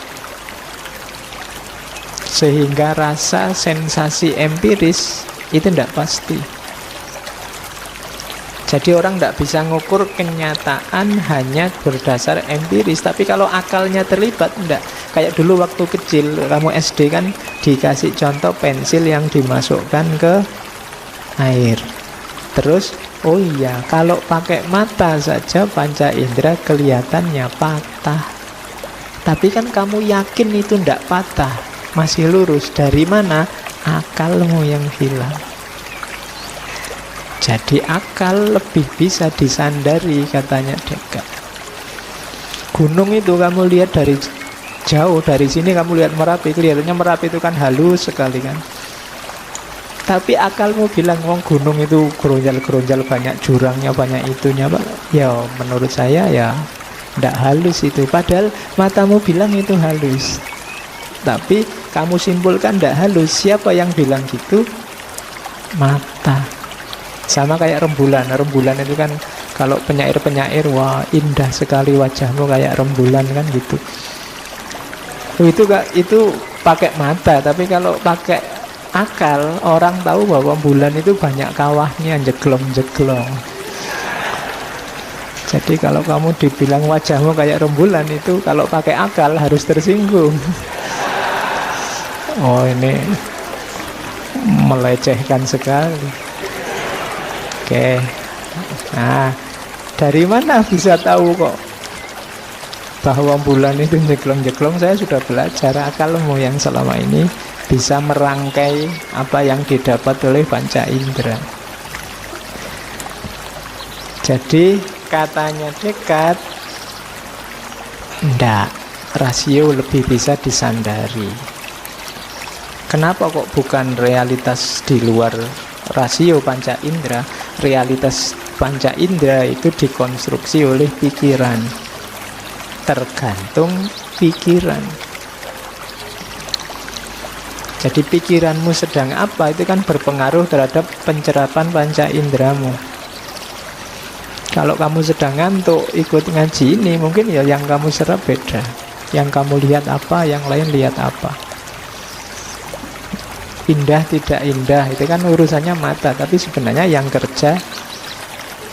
sehingga rasa sensasi empiris itu tidak pasti. Jadi orang tidak bisa ngukur kenyataan hanya berdasar empiris. Tapi kalau akalnya terlibat, tidak. Kayak dulu waktu kecil, kamu SD kan dikasih contoh pensil yang dimasukkan ke air. Terus Oh iya, kalau pakai mata saja panca indera kelihatannya patah. Tapi kan kamu yakin itu ndak patah, masih lurus. Dari mana? Akalmu yang hilang. Jadi akal lebih bisa disandari, katanya Descartes. Gunung itu kamu lihat dari jauh, dari sini kamu lihat Merapi, kelihatannya Merapi itu kan halus sekali kan. Tapi akalmu bilang, wong gunung itu geronjal-geronjal, banyak jurangnya, banyak itunya, Pak. Ya menurut saya ya ndak halus itu. Padahal matamu bilang itu halus. Tapi kamu simpulkan ndak halus. Siapa yang bilang gitu? Mata. Sama kayak rembulan. Rembulan itu kan kalau penyair-penyair, wah indah sekali wajahmu kayak rembulan kan gitu. Itu pakai mata. Tapi kalau pakai akal, orang tahu bahwa bulan itu banyak kawahnya, jeglong-jeglong. Jadi kalau kamu dibilang wajahmu kayak rembulan, itu kalau pakai akal harus tersinggung. Oh, ini melecehkan sekali. Oke. Nah, dari mana bisa tahu kok bahwa bulan itu jeglong-jeglong? Saya sudah belajar, akalmu yang selama ini bisa merangkai apa yang didapat oleh panca indera. Jadi katanya Descartes, ndak, rasio lebih bisa disandari. Kenapa kok bukan realitas di luar rasio panca indera? Realitas panca indera itu dikonstruksi oleh pikiran. Tergantung pikiran. Jadi pikiranmu sedang apa itu kan berpengaruh terhadap pencerapan panca inderamu. Kalau kamu sedang ngantuk ikut ngaji ini, mungkin ya yang kamu serap beda. Yang kamu lihat apa, yang lain lihat apa. Indah tidak indah itu kan urusannya mata, tapi sebenarnya yang kerja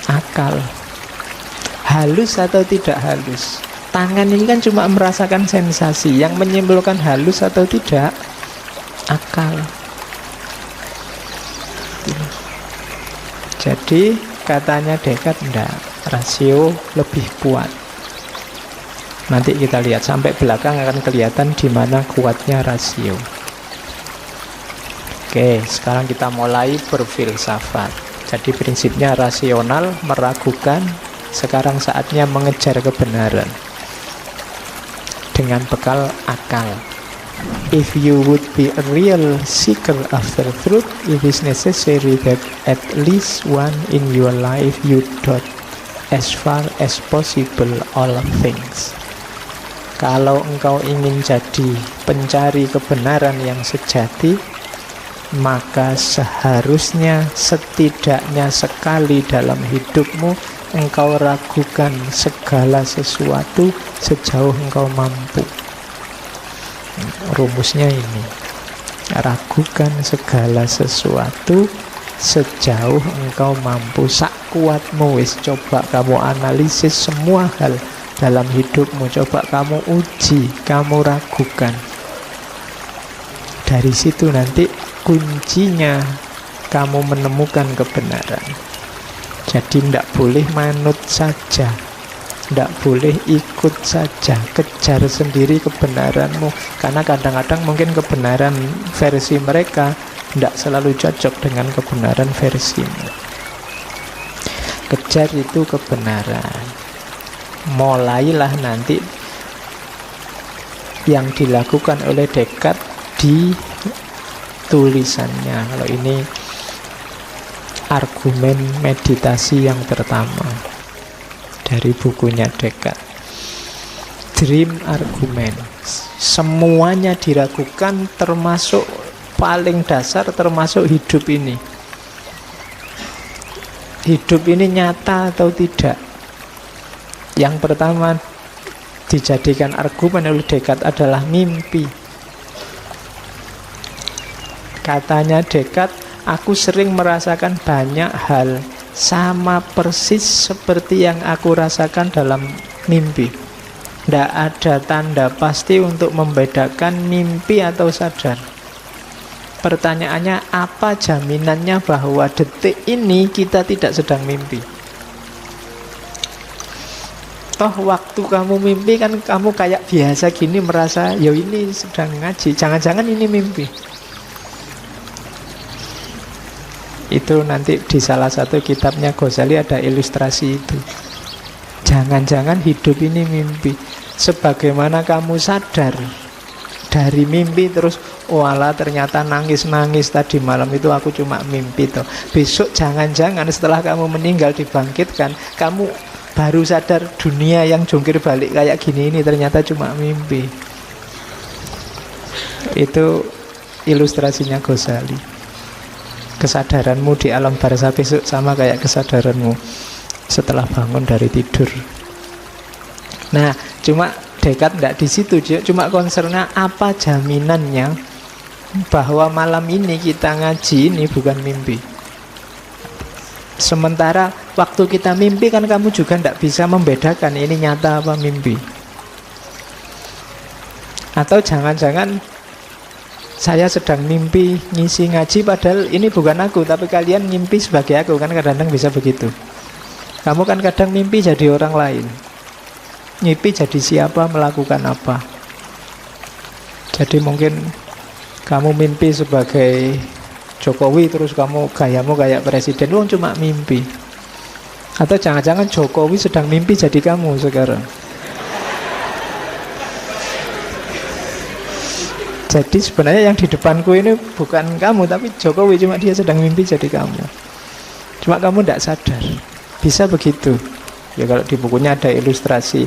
akal. Halus atau tidak halus, tangan ini kan cuma merasakan sensasi. Yang menyimpulkan halus atau tidak akal. Jadi katanya Descartes, enggak, rasio lebih kuat. Nanti kita lihat sampai belakang akan kelihatan di mana kuatnya rasio. Oke, sekarang kita mulai berfilsafat. Jadi prinsipnya rasional, meragukan. Sekarang saatnya mengejar kebenaran dengan bekal akal. If you would be a real seeker after truth, it is necessary that at least one in your life you doubt as far as possible all things. Kalau engkau ingin jadi pencari kebenaran yang sejati, maka seharusnya setidaknya sekali dalam hidupmu engkau ragukan segala sesuatu sejauh engkau mampu. Rumusnya ini, ragukan segala sesuatu sejauh engkau mampu. Sak kuatmu wis, coba kamu analisis semua hal dalam hidupmu, coba kamu uji, kamu ragukan. Dari situ nanti kuncinya kamu menemukan kebenaran. Jadi tidak boleh manut saja, tidak boleh ikut saja, kejar sendiri kebenaranmu. Karena kadang-kadang mungkin kebenaran versi mereka tidak selalu cocok dengan kebenaran versimu. Kejar itu kebenaran. Mulailah nanti yang dilakukan oleh Descartes di tulisannya. Kalau ini argumen meditasi yang pertama dari bukunya Descartes, Dream Argument. Semuanya diragukan, termasuk paling dasar, termasuk hidup ini. Hidup ini nyata atau tidak? Yang pertama dijadikan argumen oleh Descartes adalah mimpi. Katanya Descartes, aku sering merasakan banyak hal sama persis seperti yang aku rasakan dalam mimpi. Tidak ada tanda pasti untuk membedakan mimpi atau sadar. Pertanyaannya, apa jaminannya bahwa detik ini kita tidak sedang mimpi? Toh waktu kamu mimpi kan kamu kayak biasa gini merasa, ya ini sedang ngaji, jangan-jangan ini mimpi. Itu nanti di salah satu kitabnya Ghazali ada ilustrasi itu. Jangan-jangan hidup ini mimpi. Sebagaimana kamu sadar dari mimpi terus, oh alah ternyata nangis-nangis tadi malam itu aku cuma mimpi toh. Besok jangan-jangan setelah kamu meninggal dibangkitkan, kamu baru sadar dunia yang jungkir balik kayak gini ini ternyata cuma mimpi. Itu ilustrasinya Ghazali. Kesadaranmu di alam barzah besok sama kayak kesadaranmu setelah bangun dari tidur. Nah, cuma Descartes tidak di situ, cuma concernnya apa jaminannya bahwa malam ini kita ngaji ini bukan mimpi. Sementara waktu kita mimpi kan kamu juga tidak bisa membedakan ini nyata apa mimpi. Atau jangan-jangan saya sedang mimpi ngisi ngaji padahal ini bukan aku, tapi kalian mimpi sebagai aku, kan kadang-kadang bisa begitu. Kamu kan kadang mimpi jadi orang lain, mimpi jadi siapa, melakukan apa. Jadi mungkin kamu mimpi sebagai Jokowi terus kamu gayamu kayak presiden, lu cuma mimpi. Atau jangan-jangan Jokowi sedang mimpi jadi kamu sekarang. Jadi sebenarnya yang di depanku ini bukan kamu, tapi Jokowi, cuma dia sedang mimpi jadi kamu. Cuma kamu tidak sadar. Bisa begitu. Ya kalau di bukunya ada ilustrasi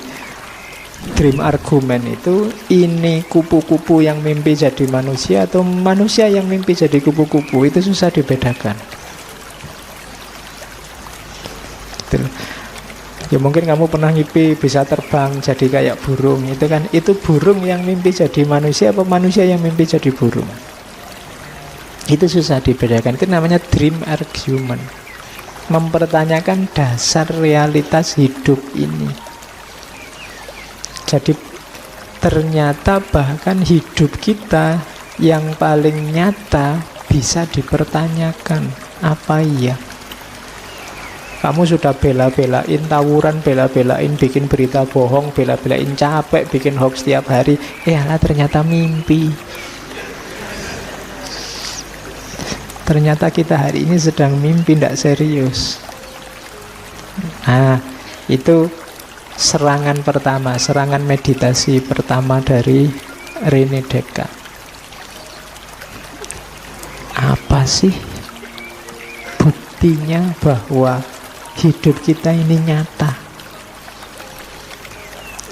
dream argument itu, ini kupu-kupu yang mimpi jadi manusia atau manusia yang mimpi jadi kupu-kupu, itu susah dibedakan. Gitu. Ya mungkin kamu pernah mimpi bisa terbang jadi kayak burung, itu kan, itu burung yang mimpi jadi manusia apa manusia yang mimpi jadi burung. Itu susah dibedakan. Itu namanya dream argument. Mempertanyakan dasar realitas hidup ini. Jadi ternyata bahkan hidup kita yang paling nyata bisa dipertanyakan. Apa iya? Kamu sudah bela-belain tawuran, bela-belain bikin berita bohong, bela-belain capek bikin hoax tiap hari, alah ternyata mimpi. Ternyata kita hari ini sedang mimpi, tidak serius. Nah, itu serangan pertama, serangan meditasi pertama dari René Descartes. Apa sih buktinya bahwa hidup kita ini nyata?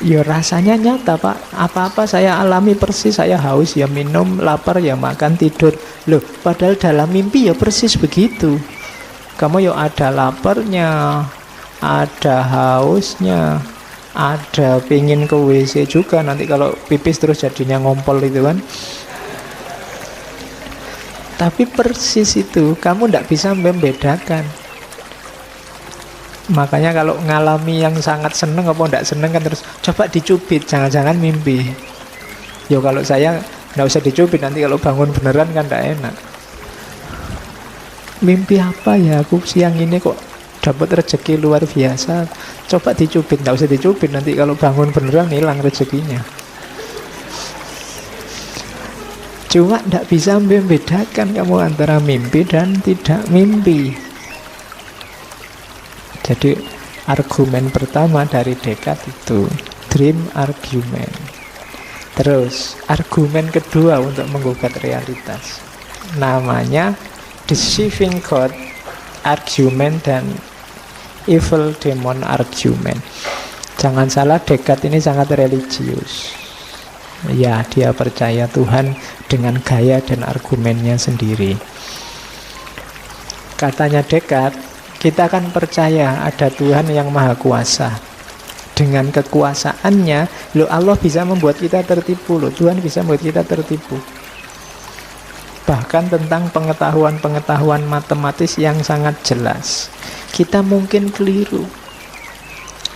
Ya rasanya nyata Pak, apa-apa saya alami persis, saya haus ya minum, lapar ya makan, tidur. Loh, padahal dalam mimpi ya persis begitu. Kamu ya ada laparnya, ada hausnya, ada pingin ke WC juga. Nanti kalau pipis terus jadinya ngompol itu kan. Tapi persis itu, kamu tidak bisa membedakan. Makanya kalau ngalami yang sangat seneng apa tidak seneng kan terus coba dicubit, jangan-jangan mimpi. Yo kalau saya nggak usah dicubit, nanti kalau bangun beneran kan tidak enak. Mimpi apa ya aku siang ini kok dapat rezeki luar biasa? Coba dicubit, nggak usah dicubit, nanti kalau bangun beneran hilang rezekinya. Cuma tidak bisa membedakan kamu antara mimpi dan tidak mimpi. Jadi argumen pertama dari Descartes itu dream argument. Terus argumen kedua untuk menggugat realitas, namanya deceiving God argument dan evil demon argument. Jangan salah, Descartes ini sangat religius. Ya, dia percaya Tuhan dengan gaya dan argumennya sendiri. Katanya Descartes, kita akan percaya ada Tuhan yang maha kuasa. Dengan kekuasaannya, Allah bisa membuat kita tertipu. Tuhan bisa membuat kita tertipu. Bahkan tentang pengetahuan-pengetahuan matematis yang sangat jelas, kita mungkin keliru.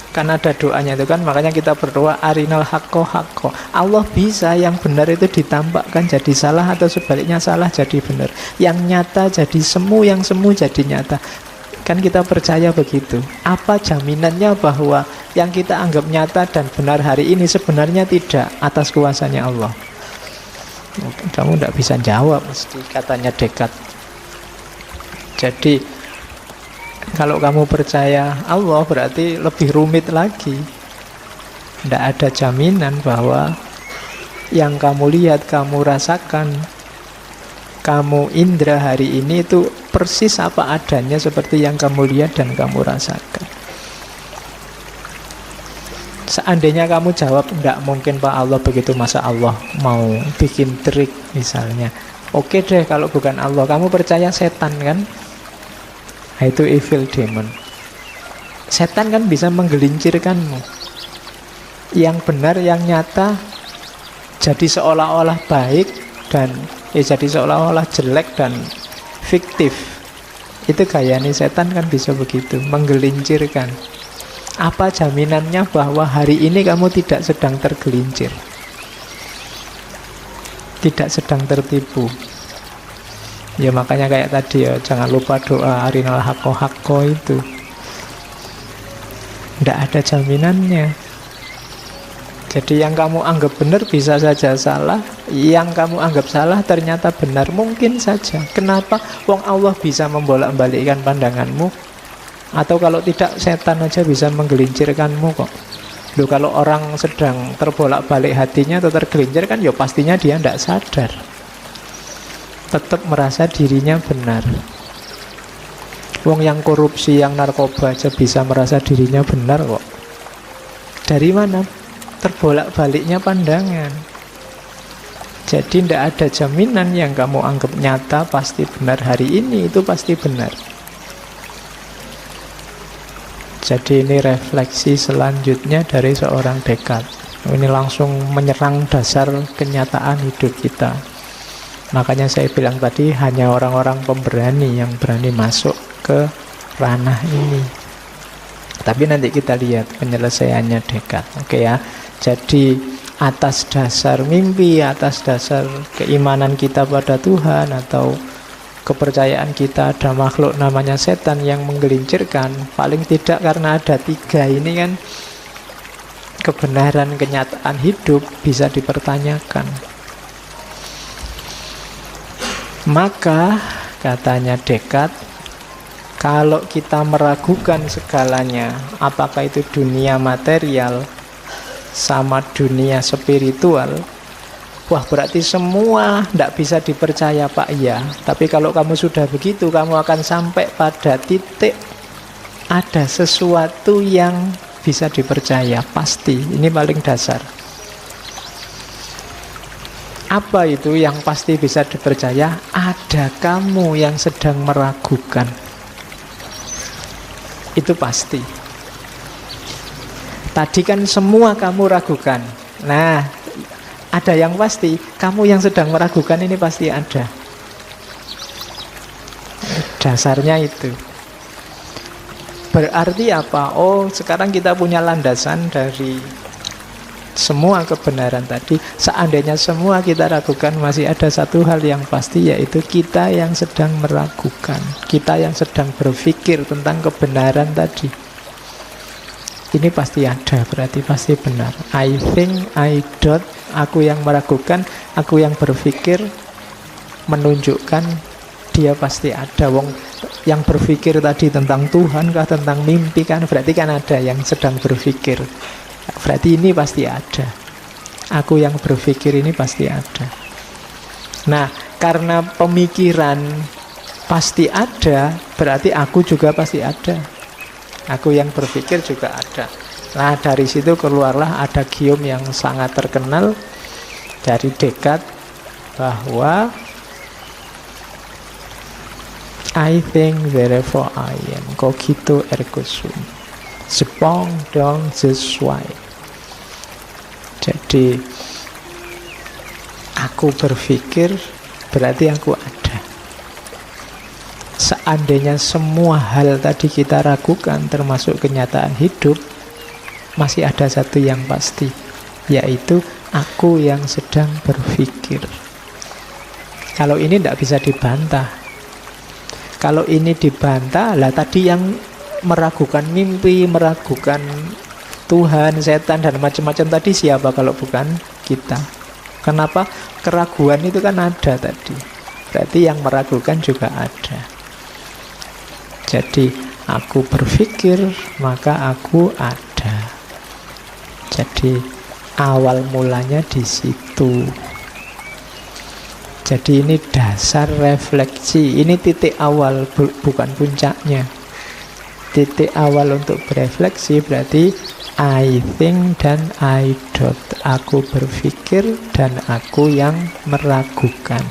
Kan ada doanya itu kan, makanya kita berdoa arinal haqqo haqqo. Allah bisa yang benar itu ditampakkan jadi salah, atau sebaliknya salah jadi benar. Yang nyata jadi semu, yang semu jadi nyata. Kan kita percaya begitu. Apa jaminannya bahwa yang kita anggap nyata dan benar hari ini sebenarnya tidak, atas kuasanya Allah? Kamu tidak bisa jawab mesti, katanya Descartes. Jadi kalau kamu percaya Allah berarti lebih rumit lagi. Tidak ada jaminan bahwa yang kamu lihat, kamu rasakan, kamu indra hari ini itu persis apa adanya seperti yang kamu lihat dan kamu rasakan. Seandainya kamu jawab, tidak mungkin Pak Allah begitu, masa Allah mau bikin trik misalnya. Oke deh kalau bukan Allah, kamu percaya setan kan? Nah, itu evil demon. Setan kan bisa menggelincirkanmu. Yang benar, yang nyata jadi seolah-olah baik dan jadi seolah-olah jelek dan fiktif. Itu gayanya setan kan bisa begitu, menggelincirkan. Apa jaminannya bahwa hari ini kamu tidak sedang tergelincir, tidak sedang tertipu? Ya makanya kayak tadi ya, jangan lupa doa arinal haqqo haqqo itu. Tidak ada jaminannya. Jadi yang kamu anggap benar bisa saja salah, yang kamu anggap salah ternyata benar, mungkin saja. Kenapa? Wong Allah bisa membolak-balikkan pandanganmu. Atau kalau tidak, setan aja bisa menggelincirkanmu kok. Loh, kalau orang sedang terbolak-balik hatinya atau tergelincir kan ya pastinya dia tidak sadar, tetap merasa dirinya benar. Wong yang korupsi, yang narkoba aja bisa merasa dirinya benar kok. Dari mana? Terbolak-baliknya pandangan. Jadi tidak ada jaminan yang kamu anggap nyata pasti benar hari ini itu pasti benar. Jadi ini refleksi selanjutnya dari seorang Descartes. Ini langsung menyerang dasar kenyataan hidup kita. Makanya saya bilang tadi, hanya orang-orang pemberani yang berani masuk ke ranah ini. Tapi nanti kita lihat penyelesaiannya Descartes. Oke ya. Jadi atas dasar mimpi, atas dasar keimanan kita pada Tuhan, atau kepercayaan kita ada makhluk namanya setan yang menggelincirkan, paling tidak karena ada tiga ini kan, kebenaran kenyataan hidup bisa dipertanyakan. Maka katanya Descartes, kalau kita meragukan segalanya, apakah itu dunia material sama dunia spiritual, wah berarti semua tidak bisa dipercaya Pak. Iya, tapi kalau kamu sudah begitu, kamu akan sampai pada titik ada sesuatu yang bisa dipercaya, pasti. Ini paling dasar. Apa itu yang pasti bisa dipercaya? Ada kamu yang sedang meragukan. Itu pasti. Tadi kan semua kamu ragukan. Nah, ada yang pasti, kamu yang sedang meragukan ini pasti ada. Dasarnya itu. Berarti apa? Oh, sekarang kita punya landasan dari semua kebenaran tadi. Seandainya semua kita ragukan, masih ada satu hal yang pasti, yaitu kita yang sedang meragukan, kita yang sedang berpikir tentang kebenaran tadi. Ini pasti ada, berarti pasti benar. I think, I doubt, aku yang meragukan, aku yang berpikir, menunjukkan dia pasti ada. Wong yang berpikir tadi tentang Tuhan kah, tentang mimpi kan, berarti kan ada yang sedang berpikir. Berarti ini pasti ada. Aku yang berpikir ini pasti ada. Nah, karena pemikiran pasti ada, berarti aku juga pasti ada. Aku yang berpikir juga ada. Nah, dari situ keluarlah ada gium yang sangat terkenal dari Descartes, bahwa I think therefore I am, cogito ergo sum, sepong dong sesuai. Jadi aku berpikir berarti aku ada. Seandainya semua hal tadi kita ragukan, termasuk kenyataan hidup, masih ada satu yang pasti, yaitu aku yang sedang berpikir. Kalau ini tidak bisa dibantah. Kalau ini dibantah, lah tadi yang meragukan mimpi, meragukan Tuhan, setan, dan macam-macam tadi siapa kalau bukan kita? Kenapa? Keraguan itu kan ada tadi. Berarti yang meragukan juga ada. Jadi aku berpikir, maka aku ada. Jadi awal mulanya di situ. Jadi ini dasar refleksi. Ini titik awal, bukan puncaknya. Titik awal untuk berefleksi berarti I think dan I doubt. Aku berpikir dan aku yang meragukan.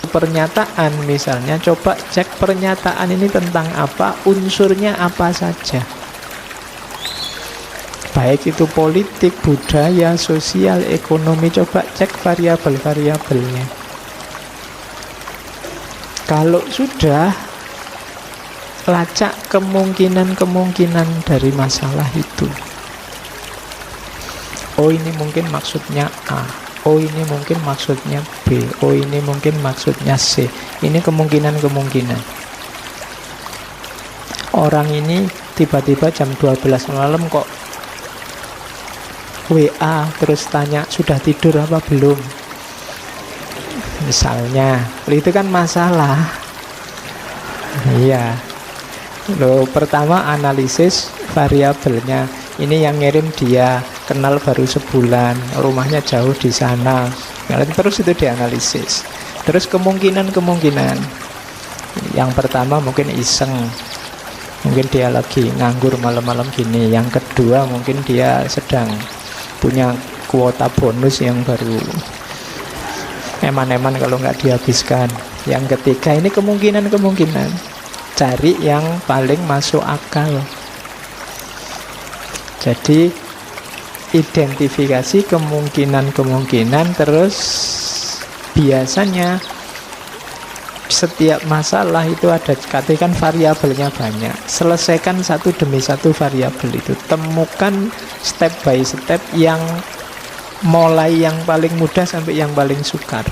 Pernyataan misalnya, coba cek pernyataan ini tentang apa, unsurnya apa saja. Baik itu politik, budaya, sosial, ekonomi, coba cek variabel-variabelnya. Kalau sudah, lacak kemungkinan-kemungkinan dari masalah itu. Oh, ini mungkin maksudnya A. Oh, ini mungkin maksudnya B. Oh, ini mungkin maksudnya C. Ini kemungkinan-kemungkinan. Orang ini tiba-tiba jam 12 malam kok WA terus tanya sudah tidur apa belum. Misalnya, itu kan masalah. Iya. Loh, pertama analisis variabelnya. Ini yang ngirim dia, kenal baru sebulan, rumahnya jauh di sana. Terus itu dianalisis. Terus kemungkinan-kemungkinan. Yang pertama mungkin iseng. Mungkin dia lagi nganggur malam-malam gini. Yang kedua mungkin dia sedang punya kuota bonus yang baru eman-eman kalau nggak dihabiskan. Yang ketiga ini kemungkinan-kemungkinan. Cari yang paling masuk akal. Jadi identifikasi kemungkinan-kemungkinan. Terus biasanya setiap masalah itu ada, katakan variabelnya banyak, selesaikan satu demi satu variabel itu. Temukan step by step yang mulai yang paling mudah sampai yang paling sukar.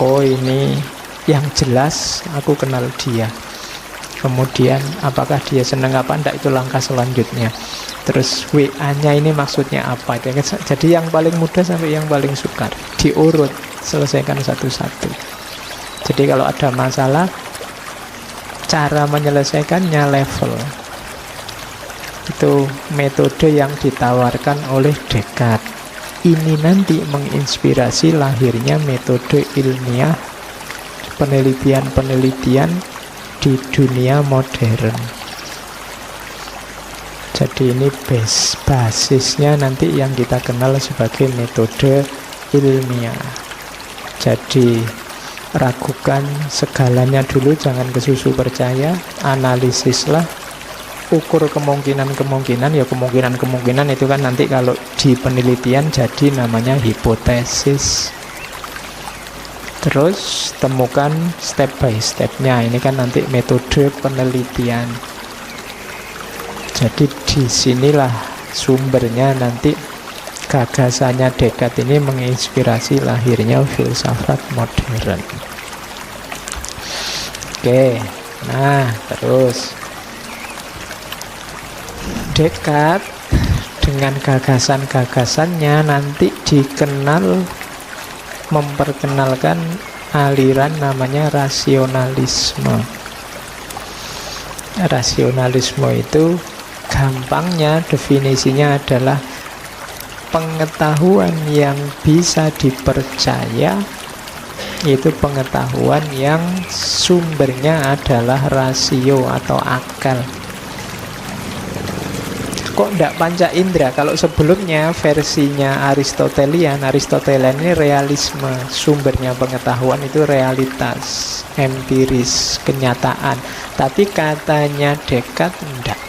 Oh, ini yang jelas aku kenal dia. Kemudian apakah dia senang apa enggak, itu langkah selanjutnya. Terus WA-nya ini maksudnya apa. Jadi yang paling mudah sampai yang paling sukar, diurut, selesaikan satu-satu. Jadi kalau ada masalah, cara menyelesaikannya level. Itu metode yang ditawarkan oleh Descartes. Ini nanti menginspirasi lahirnya metode ilmiah, penelitian-penelitian di dunia modern. Jadi ini basisnya nanti yang kita kenal sebagai metode ilmiah. Jadi ragukan segalanya dulu, jangan kesusu percaya, analisislah, ukur kemungkinan-kemungkinan. Ya kemungkinan-kemungkinan itu kan nanti kalau di penelitian jadi namanya hipotesis. Terus temukan step by stepnya. Ini kan nanti metode penelitian. Jadi disinilah sumbernya nanti gagasannya Descartes ini menginspirasi lahirnya filsafat modern. Oke, nah terus Descartes dengan gagasan-gagasannya nanti dikenal, memperkenalkan aliran namanya rasionalisme. Rasionalisme itu gampangnya definisinya adalah pengetahuan yang bisa dipercaya, itu pengetahuan yang sumbernya adalah rasio atau akal. Kok tidak panca indera? Kalau sebelumnya versinya Aristotelian ini realisme, sumbernya pengetahuan itu realitas, empiris, kenyataan. Tapi katanya Descartes tidak.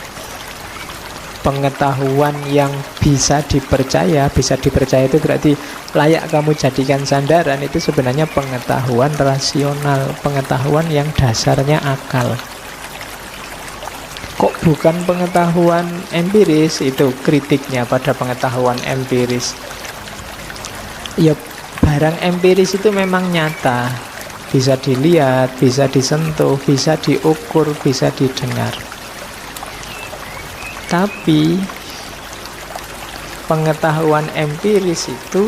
Pengetahuan yang bisa dipercaya itu berarti layak kamu jadikan sandaran, itu sebenarnya pengetahuan rasional, pengetahuan yang dasarnya akal. Kok bukan pengetahuan empiris? Itu kritiknya pada pengetahuan empiris. Ya, barang empiris itu memang nyata, bisa dilihat, bisa disentuh, bisa diukur, bisa didengar. Tapi pengetahuan empiris itu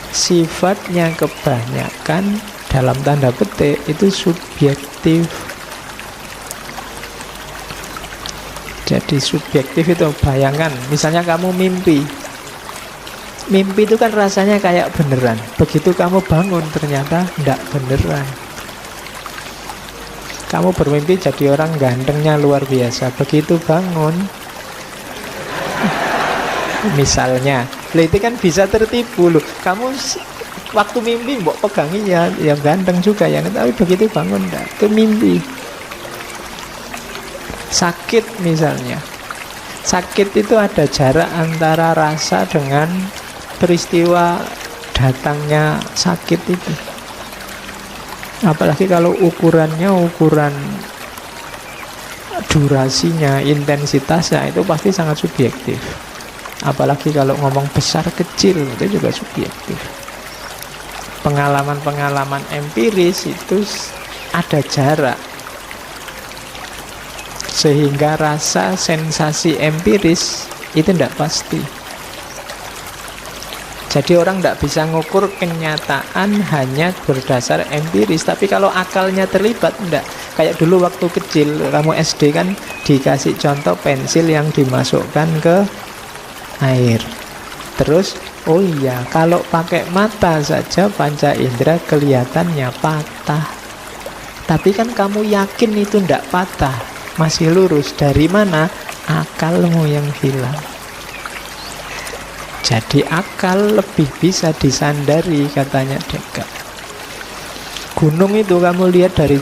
sifatnya kebanyakan dalam tanda petik itu subjektif. Jadi subjektif itu, bayangkan misalnya kamu mimpi. Mimpi itu kan rasanya kayak beneran. Begitu kamu bangun ternyata enggak beneran. Kamu bermimpi jadi orang gantengnya luar biasa. Begitu bangun, misalnya, itu kan bisa tertipu loh. Kamu waktu mimpi mbok pegangi ya ganteng juga ya, tapi begitu bangun enggak, itu mimpi. Sakit misalnya, sakit itu ada jarak antara rasa dengan peristiwa datangnya sakit itu. Apalagi kalau ukurannya ukuran durasinya, intensitasnya, itu pasti sangat subjektif. Apalagi kalau ngomong besar kecil, itu juga subjektif. Pengalaman-pengalaman empiris itu ada jarak, sehingga rasa sensasi empiris itu tidak pasti. Jadi orang tidak bisa ngukur kenyataan hanya berdasar empiris. Tapi kalau akalnya terlibat, tidak. Kayak dulu waktu kecil, kamu SD kan dikasih contoh pensil yang dimasukkan ke air. Terus, oh iya, kalau pakai mata saja panca indera kelihatannya patah. Tapi kan kamu yakin itu tidak patah, masih lurus. Dari mana? Akalmu yang hilang. Jadi akal lebih bisa disandari, katanya Descartes. Gunung itu kamu lihat dari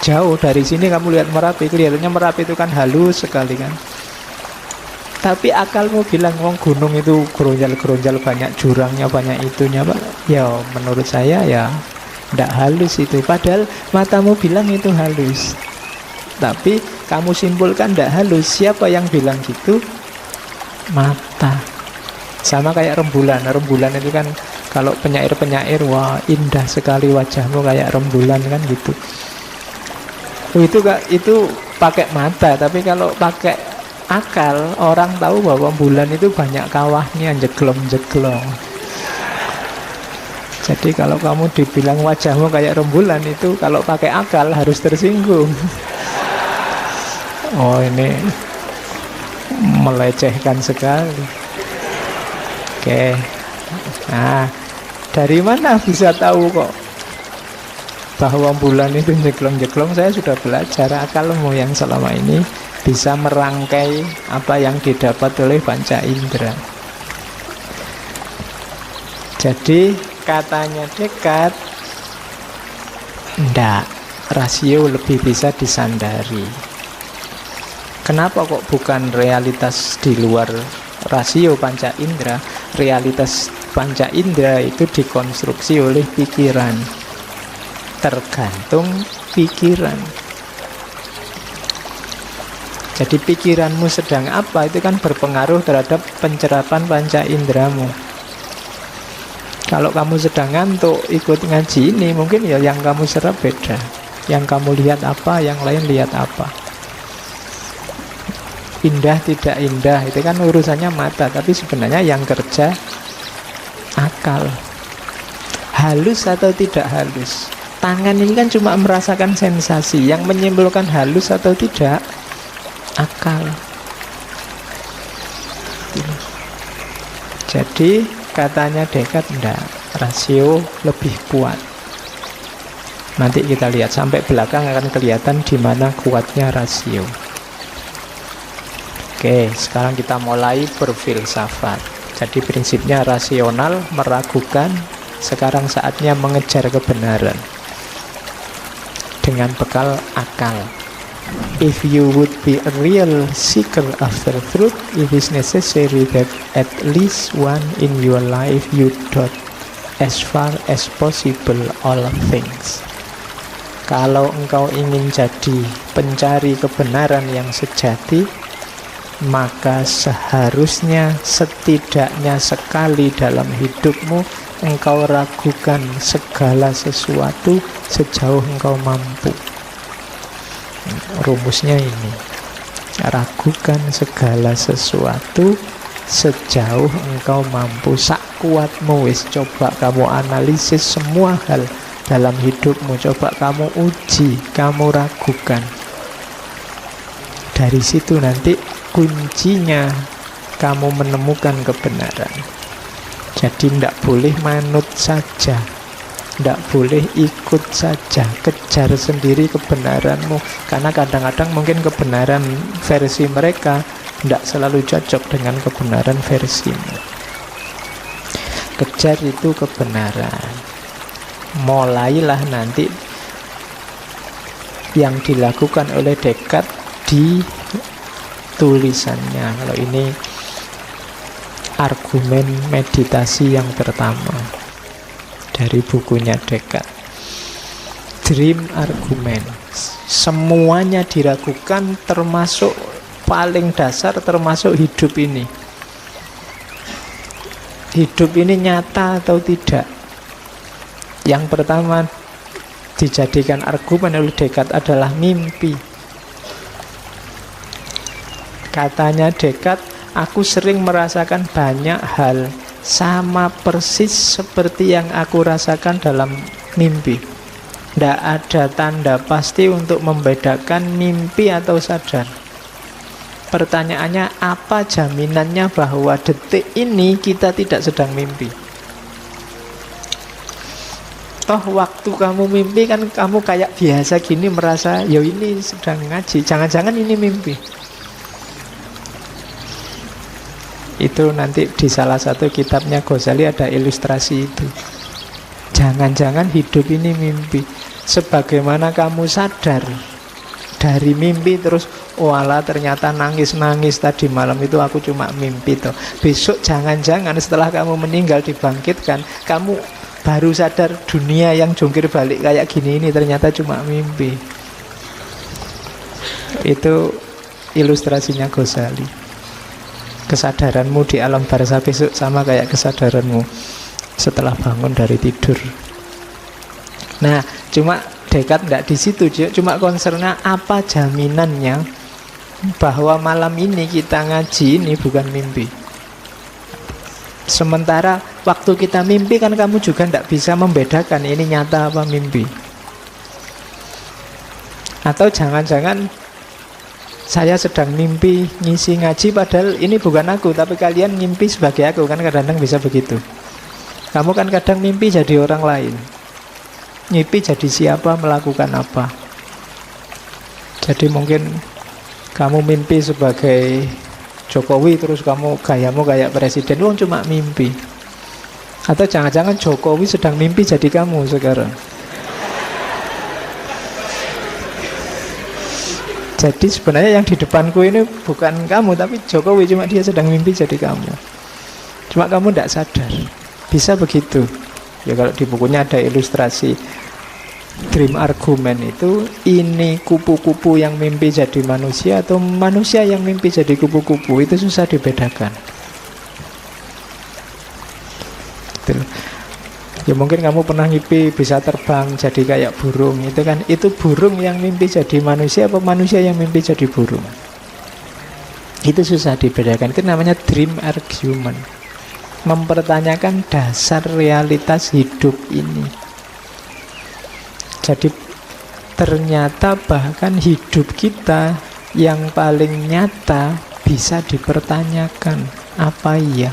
jauh, dari sini kamu lihat Merapi, kelihatannya Merapi itu kan halus sekali kan. Tapi akalmu bilang, gunung itu geronjal-geronjal, banyak jurangnya, banyak itunya, Pak. Ya menurut saya ya tidak halus itu. Padahal matamu bilang itu halus. Tapi kamu simpulkan tidak halus. Siapa yang bilang gitu? Mata. Sama kayak rembulan. Rembulan itu kan kalau penyair-penyair, wah indah sekali wajahmu kayak rembulan kan gitu. Itu pakai mata. Tapi kalau pakai akal, orang tahu bahwa bulan itu banyak kawahnya, jeglong-jeglong. Jadi kalau kamu dibilang wajahmu kayak rembulan, itu kalau pakai akal harus tersinggung. Oh, ini melecehkan sekali. Oke. Nah, dari mana bisa tahu kok bahwa bulan itu jeglong-jeglong? Saya sudah belajar, akalmu yang selama ini bisa merangkai apa yang didapat oleh panca indera. Jadi katanya Descartes, ndak, rasio lebih bisa disandari. Kenapa kok bukan realitas di luar rasio panca indera? Realitas panca indera itu dikonstruksi oleh pikiran, tergantung pikiran. Jadi pikiranmu sedang apa itu kan berpengaruh terhadap pencerapan panca inderamu. Kalau kamu sedang ngantuk ikut ngaji ini, mungkin ya yang kamu serap beda. Yang kamu lihat apa, yang lain lihat apa. Indah tidak indah itu kan urusannya mata, tapi sebenarnya yang kerja akal. Halus atau tidak halus, tangan ini kan cuma merasakan sensasi. Yang menyimpulkan halus atau tidak akal. Jadi katanya Descartes, enggak, rasio lebih kuat. Nanti kita lihat sampai belakang akan kelihatan di mana kuatnya rasio. Oke, sekarang kita mulai berfilsafat. Jadi prinsipnya rasional, meragukan. Sekarang saatnya mengejar kebenaran dengan bekal akal. If you would be a real seeker after truth, it is necessary that at least one in your life you doubt as far as possible all things. Kalau engkau ingin jadi pencari kebenaran yang sejati, maka seharusnya setidaknya sekali dalam hidupmu engkau ragukan segala sesuatu sejauh engkau mampu. Rumusnya ini, ragukan segala sesuatu sejauh engkau mampu. Sak kuatmu wis, coba kamu analisis semua hal dalam hidupmu, coba kamu uji, kamu ragukan. Dari situ nanti kuncinya kamu menemukan kebenaran. Jadi tidak boleh manut saja, tidak boleh ikut saja, kejar sendiri kebenaranmu. Karena kadang-kadang mungkin kebenaran versi mereka tidak selalu cocok dengan kebenaran versimu. Kejar itu kebenaran. Mulailah nanti yang dilakukan oleh Descartes di tulisannya. Kalau ini argumen meditasi yang pertama dari bukunya Descartes, Dream Argument. Semuanya diragukan, termasuk paling dasar, termasuk hidup ini. Hidup ini nyata atau tidak? Yang pertama dijadikan argumen oleh Descartes adalah mimpi. Katanya Descartes, aku sering merasakan banyak hal sama persis seperti yang aku rasakan dalam mimpi. Tidak ada tanda pasti untuk membedakan mimpi atau sadar. Pertanyaannya, apa jaminannya bahwa detik ini kita tidak sedang mimpi? Toh waktu kamu mimpi kan kamu kayak biasa gini merasa, ya ini sedang ngaji, jangan-jangan ini mimpi. Itu nanti di salah satu kitabnya Ghazali ada ilustrasi itu. Jangan-jangan hidup ini mimpi. Sebagaimana kamu sadar dari mimpi terus, oh alah ternyata nangis-nangis tadi malam itu aku cuma mimpi toh. Besok jangan-jangan setelah kamu meninggal dibangkitkan, kamu baru sadar dunia yang jungkir balik kayak gini ini ternyata cuma mimpi. Itu ilustrasinya Ghazali. Kesadaranmu di alam barzah besok sama kayak kesadaranmu setelah bangun dari tidur. Nah, cuma Descartes tidak di situ, cuma concernnya apa jaminannya bahwa malam ini kita ngaji ini bukan mimpi. Sementara waktu kita mimpi kan kamu juga tidak bisa membedakan ini nyata apa mimpi. Atau jangan-jangan saya sedang mimpi ngisi ngaji padahal ini bukan aku, tapi kalian mimpi sebagai aku. Kan kadang-kadang bisa begitu. Kamu kan kadang mimpi jadi orang lain, mimpi jadi siapa, melakukan apa. Jadi mungkin kamu mimpi sebagai Jokowi terus kamu gayamu kayak presiden, wong cuma mimpi. Atau jangan-jangan Jokowi sedang mimpi jadi kamu sekarang. Jadi sebenarnya yang di depanku ini bukan kamu, tapi Jokowi, cuma dia sedang mimpi jadi kamu. Cuma kamu tidak sadar. Bisa begitu. Ya kalau di bukunya ada ilustrasi Dream Argument itu, ini kupu-kupu yang mimpi jadi manusia atau manusia yang mimpi jadi kupu-kupu, itu susah dibedakan. Gitu. Ya mungkin kamu pernah mimpi bisa terbang jadi kayak burung, itu kan, itu burung yang mimpi jadi manusia apa manusia yang mimpi jadi burung? Itu susah dibedakan. Itu namanya Dream Argument. Mempertanyakan dasar realitas hidup ini. Jadi ternyata bahkan hidup kita yang paling nyata bisa dipertanyakan. Apa iya?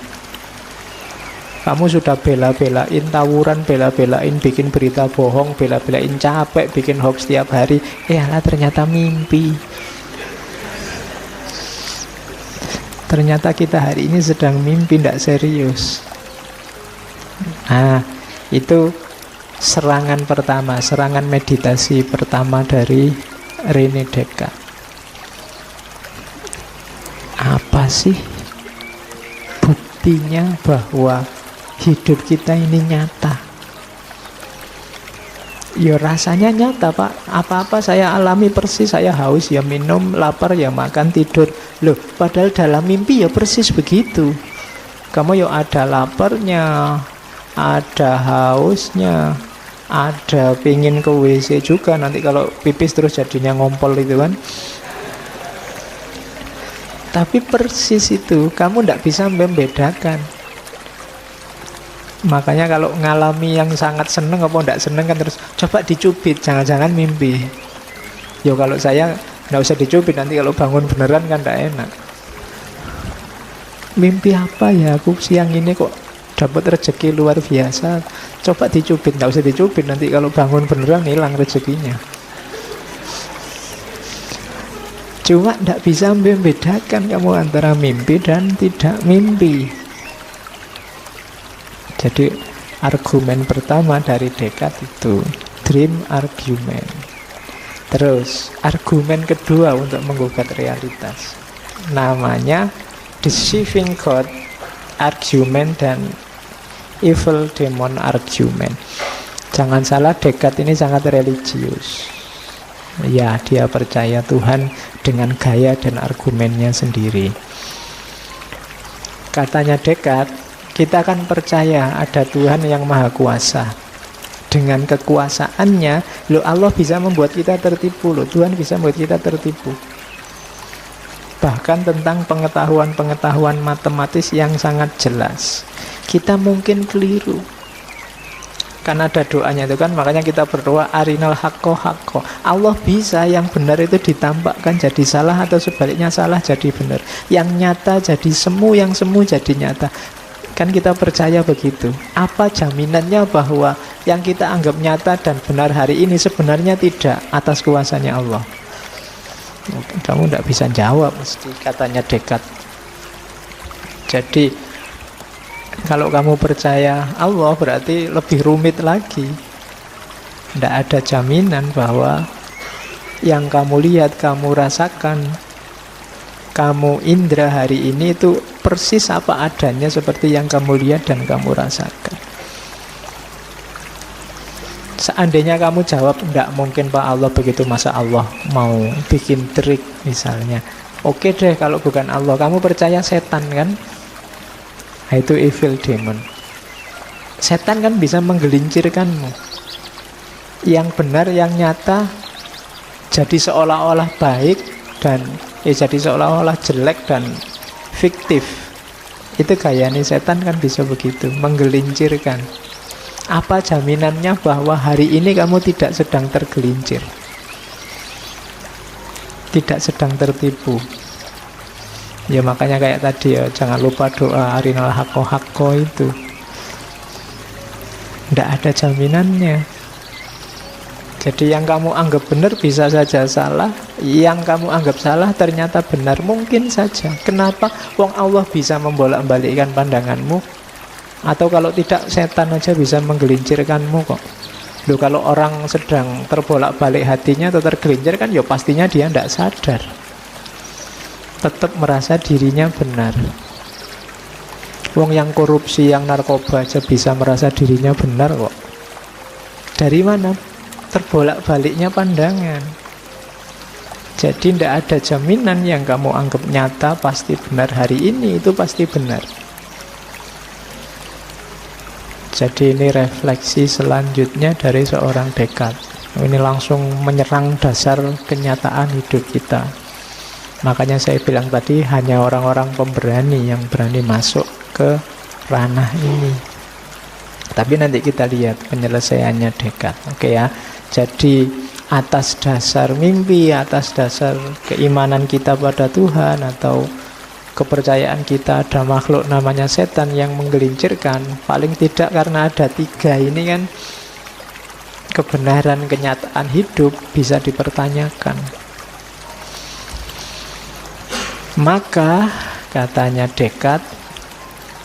Kamu sudah bela-belain tawuran, bela-belain bikin berita bohong, bela-belain capek bikin hoax tiap hari, alah ternyata mimpi. Ternyata kita hari ini sedang mimpi, tidak serius. Nah, itu serangan pertama, serangan meditasi pertama dari René Descartes. Apa sih buktinya bahwa hidup kita ini nyata? Ya rasanya nyata Pak, apa-apa saya alami persis, saya haus ya minum, lapar ya makan, tidur. Loh, padahal dalam mimpi ya persis begitu. Kamu ya ada laparnya, ada hausnya, ada pingin ke WC juga. Nanti kalau pipis terus jadinya ngompol itu kan. Tapi persis itu, kamu tidak bisa membedakan. Makanya kalau ngalami yang sangat seneng apa tidak seneng kan terus coba dicubit, jangan-jangan mimpi. Yo kalau saya nggak usah dicubit, nanti kalau bangun beneran kan tidak enak. Mimpi apa ya aku siang ini kok dapat rezeki luar biasa. Coba dicubit, nggak usah dicubit, nanti kalau bangun beneran hilang rezekinya. Cuma tidak bisa membedakan kamu antara mimpi dan tidak mimpi. Jadi argumen pertama dari Descartes itu dream argument. Terus argumen kedua untuk menggugat realitas, namanya deceiving God argument dan evil demon argument. Jangan salah, Descartes ini sangat religius. Ya, dia percaya Tuhan dengan gaya dan argumennya sendiri. Katanya Descartes, kita akan percaya ada Tuhan yang maha kuasa. Dengan kekuasaannya, Allah bisa membuat kita tertipu. Tuhan bisa membuat kita tertipu. Bahkan tentang pengetahuan-pengetahuan matematis yang sangat jelas, kita mungkin keliru. Kan ada doanya itu kan, makanya kita berdoa arinal haqqo haqqo. Allah bisa yang benar itu ditampakkan jadi salah, atau sebaliknya salah jadi benar. Yang nyata jadi semu, yang semu jadi nyata. Kan kita percaya begitu. Apa jaminannya bahwa yang kita anggap nyata dan benar hari ini sebenarnya tidak atas kuasanya Allah? Kamu tidak bisa jawab mesti, katanya Descartes. Jadi kalau kamu percaya Allah berarti lebih rumit lagi. Tidak ada jaminan bahwa yang kamu lihat, kamu rasakan, kamu indra hari ini itu persis apa adanya seperti yang kamu lihat dan kamu rasakan. Seandainya kamu jawab enggak mungkin Pak, Allah begitu, masa Allah mau bikin trik misalnya. Oke deh kalau bukan Allah, kamu percaya setan kan? Nah, itu evil demon. Setan kan bisa menggelincirkanmu. Yang benar, yang nyata jadi seolah-olah baik dan jadi seolah-olah jelek dan fiktif. Itu gayanya setan kan bisa begitu, menggelincirkan. Apa jaminannya bahwa hari ini kamu tidak sedang tergelincir, tidak sedang tertipu? Ya makanya kayak tadi ya, jangan lupa doa arinal haqqo haqqo itu. Tidak ada jaminannya. Jadi yang kamu anggap benar bisa saja salah, yang kamu anggap salah ternyata benar, mungkin saja. Kenapa? Wong Allah bisa membolak-balikkan pandanganmu. Atau kalau tidak, setan aja bisa menggelincirkanmu kok. Loh, kalau orang sedang terbolak-balik hatinya atau tergelincir kan ya pastinya dia tidak sadar, tetap merasa dirinya benar. Wong yang korupsi, yang narkoba aja bisa merasa dirinya benar kok. Dari mana? Terbolak-baliknya pandangan. Jadi tidak ada jaminan yang kamu anggap nyata pasti benar hari ini itu pasti benar. Jadi ini refleksi selanjutnya dari seorang Descartes. Ini langsung menyerang dasar kenyataan hidup kita. Makanya saya bilang tadi, hanya orang-orang pemberani yang berani masuk ke ranah ini. Tapi nanti kita lihat penyelesaiannya Descartes. Oke ya. Jadi atas dasar mimpi, atas dasar keimanan kita pada Tuhan, atau kepercayaan kita ada makhluk namanya setan yang menggelincirkan, paling tidak karena ada tiga ini kan, kebenaran kenyataan hidup bisa dipertanyakan. Maka katanya Descartes,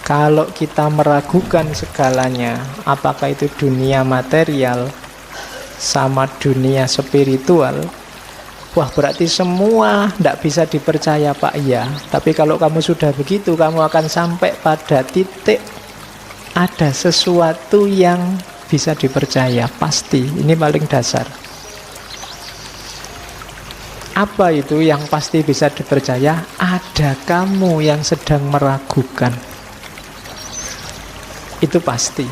kalau kita meragukan segalanya, apakah itu dunia material sama dunia spiritual, wah berarti semua tidak bisa dipercaya Pak. Ya, tapi kalau kamu sudah begitu, kamu akan sampai pada titik ada sesuatu yang bisa dipercaya, pasti. Ini paling dasar. Apa itu yang pasti bisa dipercaya? Ada kamu yang sedang meragukan. Itu pasti.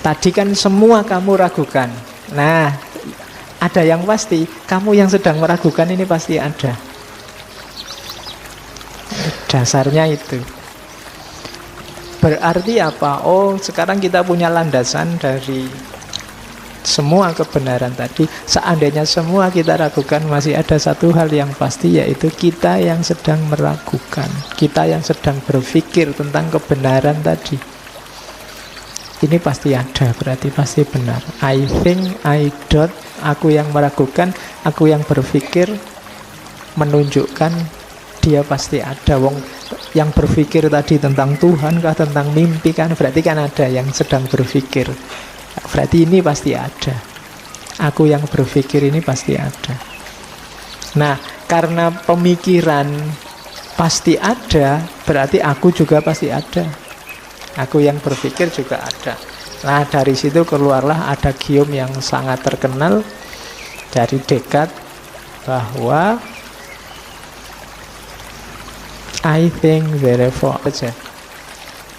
Tadi kan semua kamu ragukan. Nah, ada yang pasti, kamu yang sedang meragukan ini pasti ada. Dasarnya itu. Berarti apa? Oh, sekarang kita punya landasan dari semua kebenaran tadi. Seandainya semua kita ragukan, masih ada satu hal yang pasti, yaitu kita yang sedang meragukan, kita yang sedang berpikir tentang kebenaran tadi. Ini pasti ada, berarti pasti benar. I think, I doubt, aku yang meragukan, aku yang berpikir, menunjukkan dia pasti ada. Wong yang berpikir tadi tentang Tuhan kah, tentang mimpi kan, berarti kan ada yang sedang berpikir. Berarti ini pasti ada. Aku yang berpikir ini pasti ada. Nah, karena pemikiran pasti ada, berarti aku juga pasti ada. Aku yang berpikir juga ada. Nah, dari situ keluarlah ada gium yang sangat terkenal dari Descartes, bahwa I think therefore saja.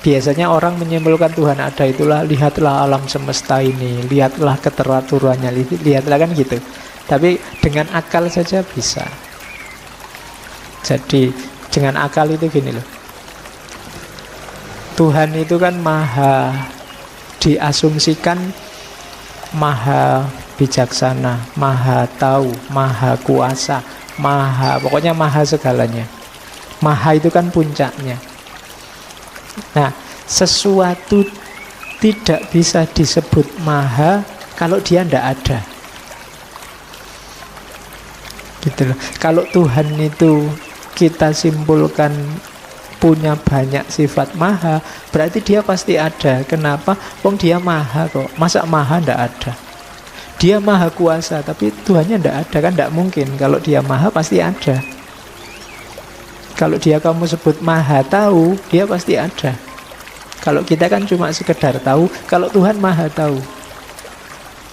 Biasanya orang menyimpulkan Tuhan ada, itulah lihatlah alam semesta ini, lihatlah keteraturannya, lihatlah kan gitu. Tapi dengan akal saja bisa. Jadi dengan akal itu gini loh, Tuhan itu kan maha, diasumsikan maha bijaksana, maha tahu, maha kuasa, maha, pokoknya maha segalanya. Maha itu kan puncaknya. Nah, sesuatu tidak bisa disebut maha kalau dia tidak ada. Gitu loh. Kalau Tuhan itu kita simpulkan punya banyak sifat maha, berarti dia pasti ada. Kenapa? Wong dia maha kok. Masa maha tidak ada? Dia maha kuasa, tapi Tuhannya tidak ada kan? Tidak mungkin. Kalau dia maha pasti ada. Kalau dia kamu sebut maha tahu, dia pasti ada. Kalau kita kan cuma sekedar tahu, kalau Tuhan maha tahu.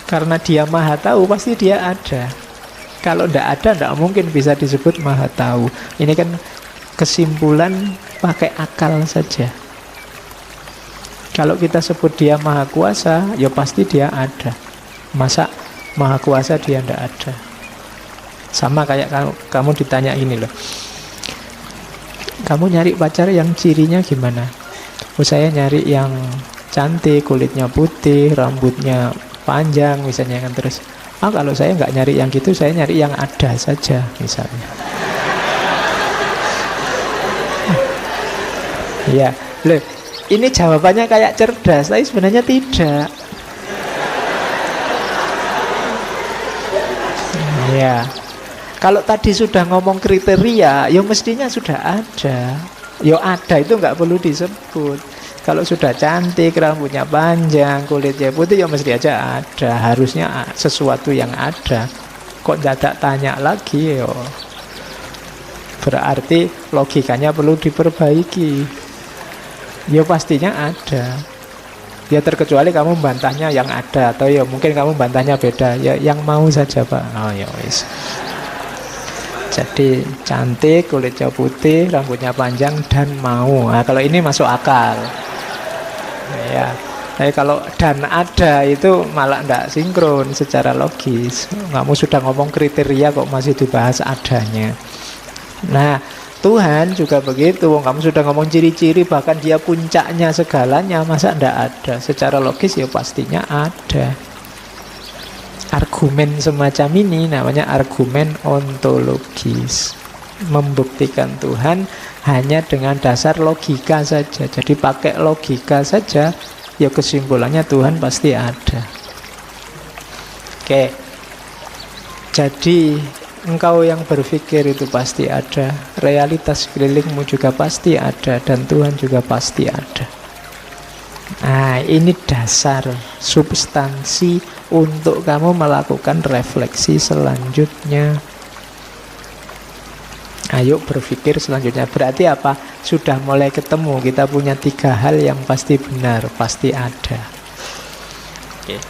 Karena dia maha tahu, pasti dia ada. Kalau tidak ada, tidak mungkin bisa disebut maha tahu. Ini kan kesimpulan pakai akal saja. Kalau kita sebut dia maha kuasa, ya pasti dia ada. Masa maha kuasa dia tidak ada? Sama kayak kamu ditanya ini loh, kamu nyari pacar yang cirinya gimana? Oh, saya nyari yang cantik, kulitnya putih, rambutnya panjang misalnya kan. Terus, kalau saya nggak nyari yang gitu, saya nyari yang ada saja misalnya. Ya, loh, ini jawabannya kayak cerdas, tapi sebenarnya tidak. Ya. Kalau tadi sudah ngomong kriteria, ya mestinya sudah ada. Ya ada, itu nggak perlu disebut. Kalau sudah cantik, rambutnya panjang, kulitnya putih, ya mesti aja ada. Harusnya sesuatu yang ada. Kok tidak tanya lagi, ya berarti logikanya perlu diperbaiki. Ya pastinya ada. Ya terkecuali kamu bantahnya yang ada, atau ya mungkin kamu bantahnya beda. Ya yang mau saja Pak. Oh ya wis. Jadi cantik, kulitnya putih, rambutnya panjang, dan mau. Nah, kalau ini masuk akal. Ya. Tapi kalau dan ada itu malah tidak sinkron secara logis. Kamu sudah ngomong kriteria kok masih dibahas adanya. Nah, Tuhan juga begitu. Kamu sudah ngomong ciri-ciri, bahkan dia puncaknya segalanya, masa tidak ada? Secara logis ya pastinya ada. Argumen semacam ini namanya argumen ontologis. Membuktikan Tuhan hanya dengan dasar logika saja. Jadi pakai logika saja, ya kesimpulannya Tuhan pasti ada. Oke. Jadi engkau yang berpikir itu pasti ada, realitas sekelilingmu juga pasti ada, dan Tuhan juga pasti ada. Nah, ini dasar substansi untuk kamu melakukan refleksi selanjutnya. Ayo berpikir selanjutnya. Berarti apa? Sudah mulai ketemu. Kita punya 3 hal yang pasti benar, pasti ada. Oke.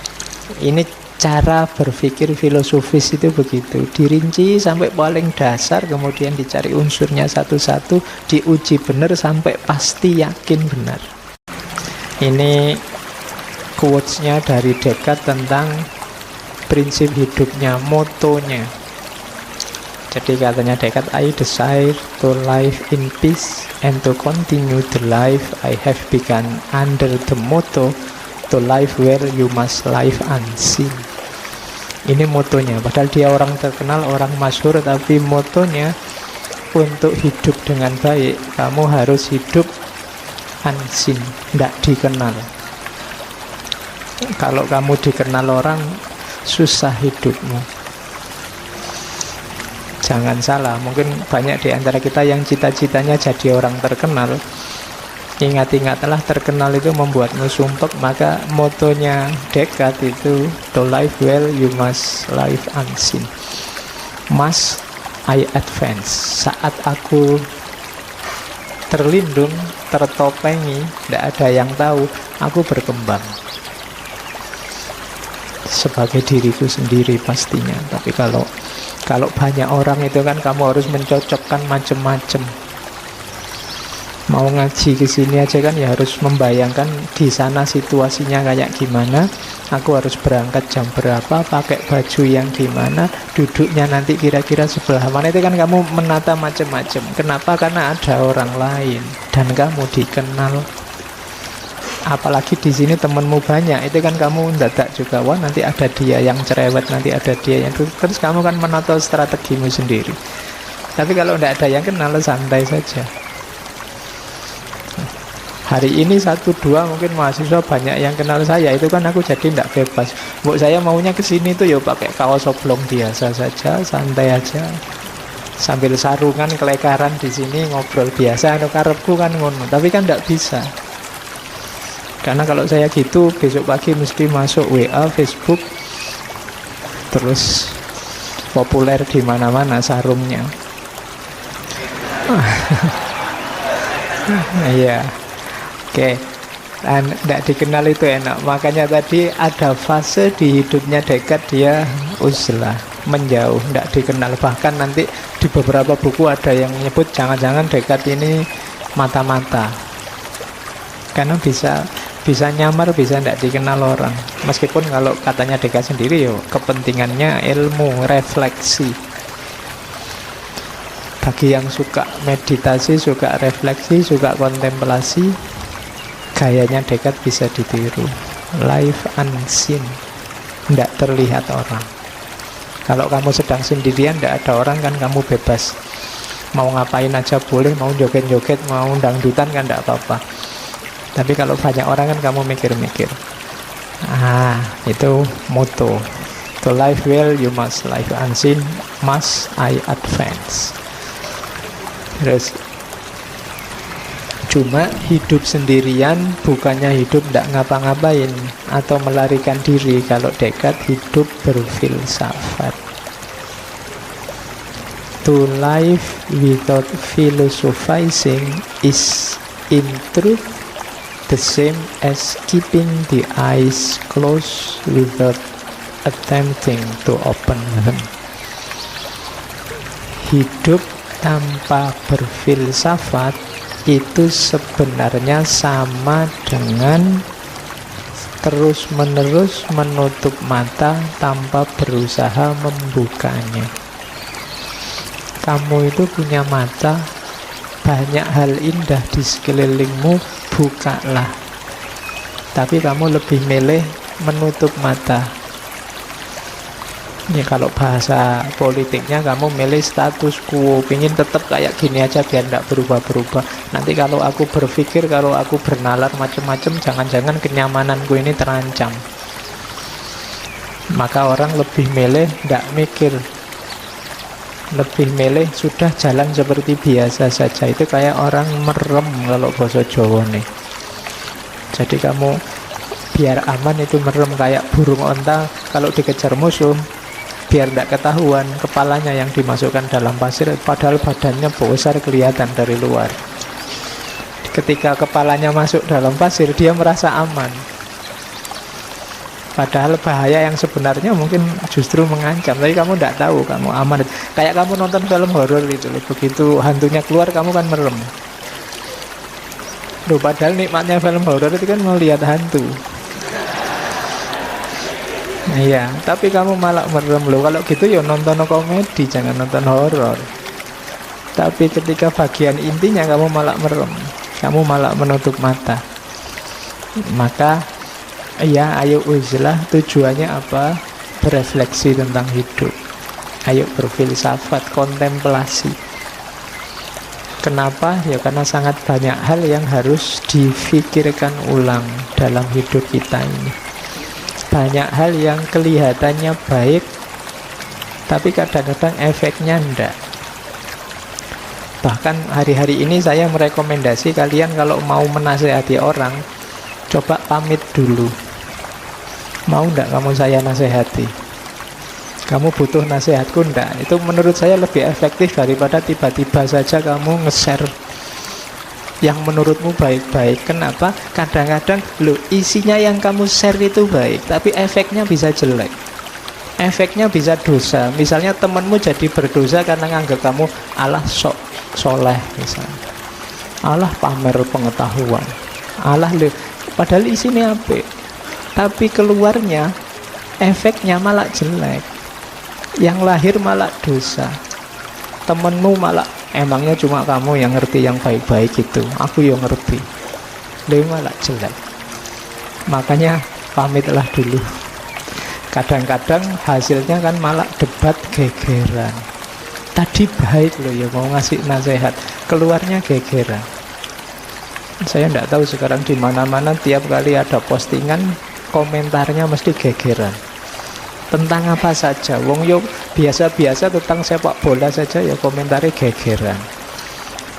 Ini cara berpikir filosofis itu begitu, dirinci sampai paling dasar, kemudian dicari unsurnya satu-satu, diuji benar sampai pasti yakin benar. Ini quotes-nya dari Descartes tentang prinsip hidupnya, motonya. Jadi katanya Descartes, I desire to live in peace and to continue the life I have begun under the motto to live where you must live unseen. Ini motonya, padahal dia orang terkenal, orang masyhur, tapi motonya untuk hidup dengan baik kamu harus hidup unseen, tidak dikenal. Kalau kamu dikenal orang, susah hidupmu. Jangan salah, mungkin banyak di antara kita yang cita-citanya jadi orang terkenal. Ingat-ingatlah, terkenal itu membuatmu sumpek. Maka motonya Descartes itu, to live well you must live unseen. Must I advance. Saat aku terlindung, tertopengi, tidak ada yang tahu, aku berkembang sebagai diriku sendiri pastinya. Tapi kalau banyak orang itu kan kamu harus mencocokkan macam-macam. Mau ngaji ke sini aja kan ya harus membayangkan di sana situasinya kayak gimana. Aku harus berangkat jam berapa, pakai baju yang gimana, duduknya nanti kira-kira sebelah mana. Itu kan kamu menata macam-macam. Kenapa? Karena ada orang lain dan kamu dikenal. Apalagi di sini temenmu banyak, itu kan kamu mendadak juga, wah nanti ada dia yang cerewet, nanti ada dia yang itu. Terus kamu kan menata strategimu sendiri. Tapi kalau tidak ada yang kenal, santai saja. Hari ini 1-2 mungkin mahasiswa banyak yang kenal saya, itu kan aku jadi tidak bebas. Saya maunya ke sini tuh ya pakai kaos oblong biasa saja, santai aja, sambil sarungan kelekaran di sini ngobrol biasa. Anu karepku kan ngono, tapi kan tidak bisa. Karena kalau saya gitu besok pagi mesti masuk WA, Facebook, terus populer di mana-mana sarungnya. Iya. Oke, dan tidak dikenal itu enak. Makanya tadi ada fase di hidupnya Descartes dia uzlah, menjauh, tidak dikenal. Bahkan nanti di beberapa buku ada yang menyebut jangan-jangan Descartes ini mata-mata, karena bisa nyamar, bisa tidak dikenal orang. Meskipun kalau katanya Descartes sendiri yo kepentingannya ilmu, refleksi. Bagi yang suka meditasi, suka refleksi, suka kontemplasi, gayanya Descartes bisa ditiru. Life unseen, tidak terlihat orang. Kalau kamu sedang sendirian, tidak ada orang kan kamu bebas. Mau ngapain aja boleh, mau joget-joget, mau dangdutan kan tidak apa-apa. Tapi kalau banyak orang kan kamu mikir-mikir. Itu moto. To live well you must live unseen, must I advance. Terus cuma hidup sendirian bukannya hidup tidak ngapa-ngapain atau melarikan diri. Kalau Descartes hidup berfilsafat. To live without philosophizing is in truth the same as keeping the eyes closed without attempting to open them. Hidup tanpa berfilsafat itu sebenarnya sama dengan terus-menerus menutup mata tanpa berusaha membukanya. Kamu itu punya mata, banyak hal indah di sekelilingmu, bukalah. Tapi kamu lebih milih menutup mata. Ya kalau bahasa politiknya kamu milih status quo, pingin tetap kayak gini aja biar tidak berubah-berubah. Nanti kalau aku berpikir, kalau aku bernalar macam-macam, jangan-jangan kenyamananku ini terancam. Maka orang lebih milih tidak mikir, lebih milih sudah jalan seperti biasa saja. Itu kayak orang merem kalau bahasa Jawa nih. Jadi kamu biar aman itu merem, kayak burung onta kalau dikejar musuh, biar tidak ketahuan kepalanya yang dimasukkan dalam pasir, padahal badannya besar kelihatan dari luar. Ketika kepalanya masuk dalam pasir, dia merasa aman. Padahal bahaya yang sebenarnya mungkin justru mengancam, tapi kamu tidak tahu, kamu aman. Kayak kamu nonton film horor itu loh, begitu hantunya keluar kamu kan merem. Loh, padahal nikmatnya film horor itu kan melihat hantu. Iya, tapi kamu malah merem loh. Kalau gitu ya nonton komedi, jangan nonton horor. Tapi ketika bagian intinya kamu malah merem, kamu malah menutup mata. Maka ya, ayo uzlah, tujuannya apa? Berefleksi tentang hidup. Ayo berfilsafat, kontemplasi. Kenapa? Ya karena sangat banyak hal yang harus difikirkan ulang dalam hidup kita ini. Banyak hal yang kelihatannya baik, tapi kadang-kadang efeknya enggak. Bahkan hari-hari ini saya merekomendasi kalian kalau mau menasehati orang, coba pamit dulu. Mau enggak kamu saya nasihati? Kamu butuh nasihatku enggak? Itu menurut saya lebih efektif daripada tiba-tiba saja kamu nge-share yang menurutmu baik-baik. Kenapa? Kadang-kadang loh, isinya yang kamu share itu baik, tapi efeknya bisa jelek. Efeknya bisa dosa. Misalnya temanmu jadi berdosa karena nganggap kamu alah sok soleh misalnya. Alah pamer pengetahuan. Alah loh, padahal isinya apik. Tapi keluarnya efeknya malah jelek. Yang lahir malah dosa. Temenmu malah, emangnya cuma kamu yang ngerti yang baik-baik itu, aku yang ngerti. Dia malah jelek. Makanya pamitlah dulu. Kadang-kadang hasilnya kan malah debat gegeran. Tadi baik loh ya mau ngasih nasihat, keluarnya gegeran. Saya tidak tahu sekarang di mana-mana tiap kali ada postingan komentarnya mesti gegeran. Tentang apa saja, wong yo biasa-biasa tentang sepak bola saja ya komentarnya gegeran.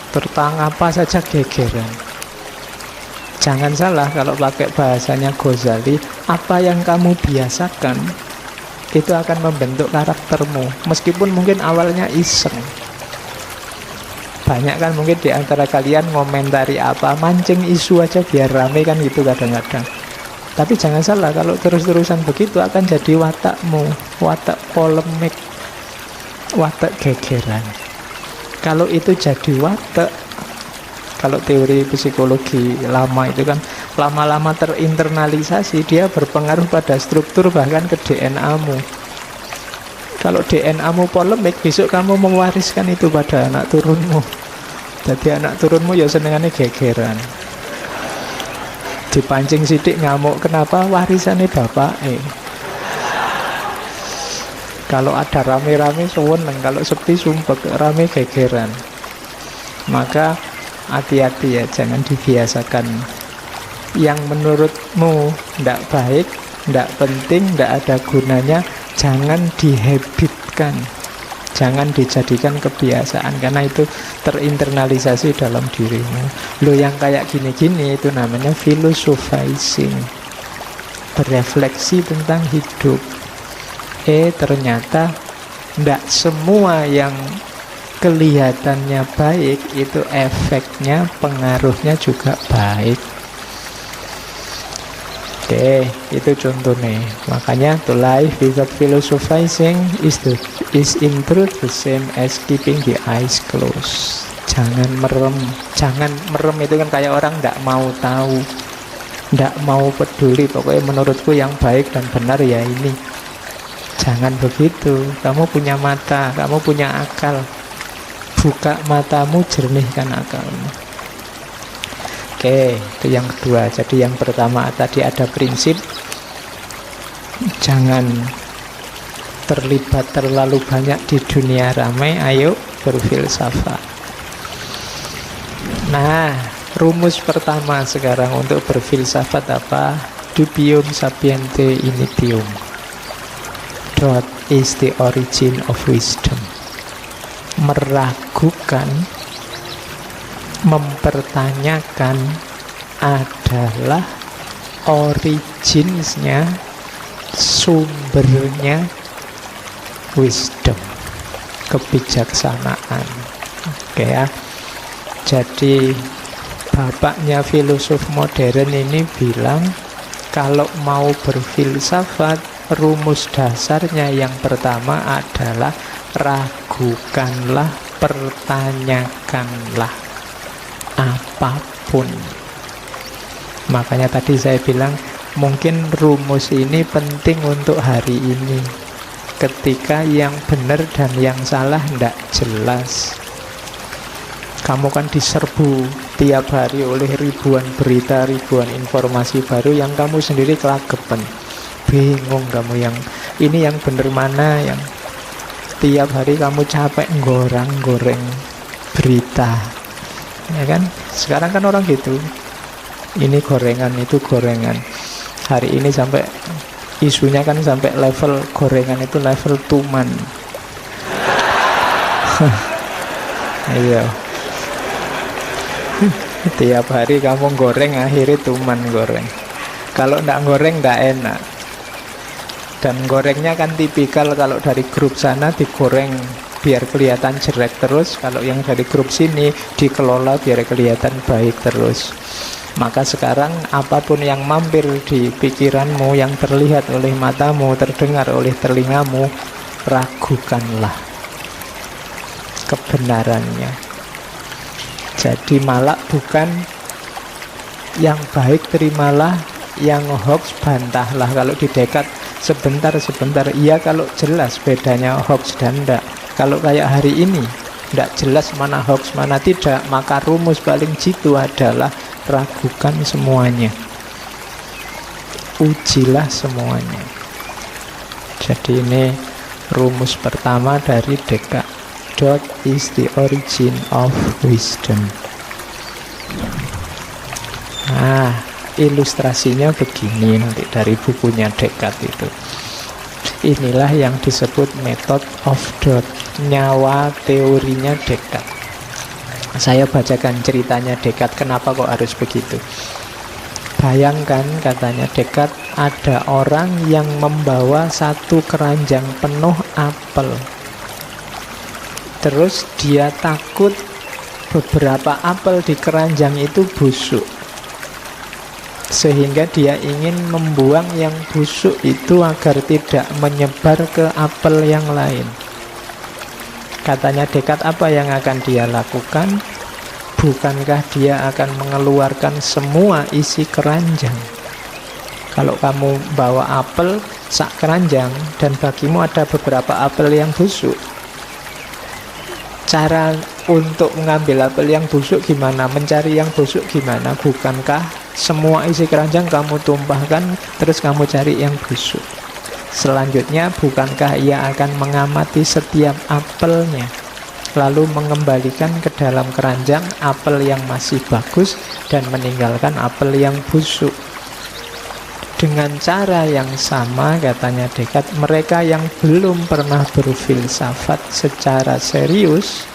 Tentang apa saja gegeran. Jangan salah kalau pakai bahasanya Ghazali, apa yang kamu biasakan itu akan membentuk karaktermu. Meskipun mungkin awalnya iseng. Banyak kan mungkin di antara kalian ngomentari apa, mancing isu aja biar rame kan gitu kadang-kadang. Tapi jangan salah, kalau terus-terusan begitu akan jadi watakmu, watak polemik, watak gegeran. Kalau itu jadi watak, kalau teori psikologi lama itu kan lama-lama terinternalisasi, dia berpengaruh pada struktur bahkan ke DNA-mu. Kalau DNA-mu polemik, besok kamu mewariskan itu pada anak turunmu. Jadi anak turunmu ya senengannya gegeran. Dipancing sidik ngamuk, kenapa? Warisannya bapak. Kalau ada rame-rame seneng, kalau sepi sumpek, rame gegeran. Maka hati-hati ya, jangan dibiasakan yang menurutmu tidak baik, tidak penting, tidak ada gunanya. Jangan dihabitkan, jangan dijadikan kebiasaan, karena itu terinternalisasi dalam dirimu. Lo yang kayak gini-gini itu namanya philosophizing, berefleksi tentang hidup. Ternyata tidak semua yang kelihatannya baik itu efeknya, pengaruhnya juga baik. Oke, itu contohnya. Makanya to life without philosophizing is in truth the same as keeping the eyes closed. Jangan merem. Jangan merem itu kan kayak orang tidak mau tahu, tidak mau peduli. Pokoknya menurutku yang baik dan benar ya ini. Jangan begitu. Kamu punya mata, kamu punya akal. Buka matamu, jernihkan akalmu. Oke, itu yang kedua. Jadi yang pertama tadi ada prinsip jangan terlibat terlalu banyak di dunia ramai, ayo berfilsafat. Nah, rumus pertama sekarang untuk berfilsafat apa? Dubium sapiente initium. What is the origin of wisdom? Meragukan, mempertanyakan adalah originsnya, sumbernya wisdom, kebijaksanaan. Oke ya. Jadi bapaknya filosof modern ini bilang Kalau mau berfilsafat, rumus dasarnya yang pertama adalah ragukanlah, pertanyakanlah apapun. Makanya tadi saya bilang mungkin rumus ini penting untuk hari ini, ketika yang benar dan yang salah tidak jelas. Kamu kan diserbu tiap hari oleh ribuan berita, ribuan informasi baru yang kamu sendiri kelagepen. Bingung kamu yang ini yang benar mana, yang tiap hari kamu capek goreng berita. Ya kan? Sekarang kan orang gitu. Ini gorengan, itu gorengan. Hari ini sampai isunya kan sampai level gorengan itu level tuman. Iya. Tiap hari kamu goreng, akhirnya tuman goreng. Kalau ndak goreng ndak enak. Dan gorengnya kan tipikal, kalau dari grup sana digoreng biar kelihatan jelek terus, kalau yang dari grup sini dikelola biar kelihatan baik terus. Maka sekarang apapun yang mampir di pikiranmu, yang terlihat oleh matamu, terdengar oleh telingamu, ragukanlah kebenarannya. Jadi malak bukan yang baik terimalah, yang hoax bantahlah. Kalau di Descartes sebentar, iya kalau jelas bedanya hoax dan enggak. Kalau kayak hari ini enggak jelas mana hoax mana tidak, maka rumus paling jitu adalah ragukan semuanya, ujilah semuanya. Jadi ini rumus pertama dari Descartes. Doubt is the origin of wisdom. Nah, ilustrasinya begini nanti dari bukunya Descartes itu. Inilah yang disebut method of doubt, nyawa teorinya Descartes. Saya bacakan ceritanya Descartes, kenapa kok harus begitu. Bayangkan, katanya Descartes, ada orang yang membawa satu keranjang penuh apel. Terus dia takut beberapa apel di keranjang itu busuk, sehingga dia ingin membuang yang busuk itu agar tidak menyebar ke apel yang lain. Katanya Descartes, apa yang akan dia lakukan? Bukankah dia akan mengeluarkan semua isi keranjang? Kalau kamu bawa apel sak keranjang dan bagimu ada beberapa apel yang busuk, cara untuk mengambil apel yang busuk gimana? Mencari yang busuk gimana? Bukankah semua isi keranjang kamu tumpahkan, terus kamu cari yang busuk? Selanjutnya, bukankah ia akan mengamati setiap apelnya, lalu mengembalikan ke dalam keranjang apel yang masih bagus dan meninggalkan apel yang busuk? Dengan cara yang sama, katanya Descartes, mereka yang belum pernah berfilsafat secara serius,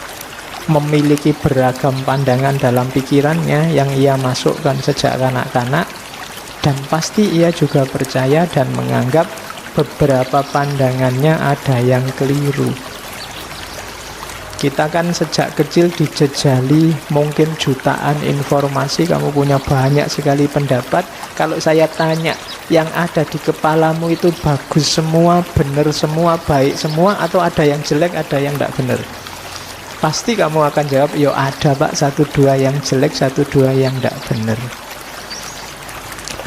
memiliki beragam pandangan dalam pikirannya yang ia masukkan sejak kanak-kanak, dan pasti ia juga percaya dan menganggap beberapa pandangannya ada yang keliru. Kita kan sejak kecil dijejali mungkin jutaan informasi, kamu punya banyak sekali pendapat. Kalau saya tanya, yang ada di kepalamu itu bagus semua, benar semua, baik semua, atau ada yang jelek, ada yang tidak benar? Pasti kamu akan jawab, yo ada pak, 1-2 yang jelek, 1-2 yang tidak benar.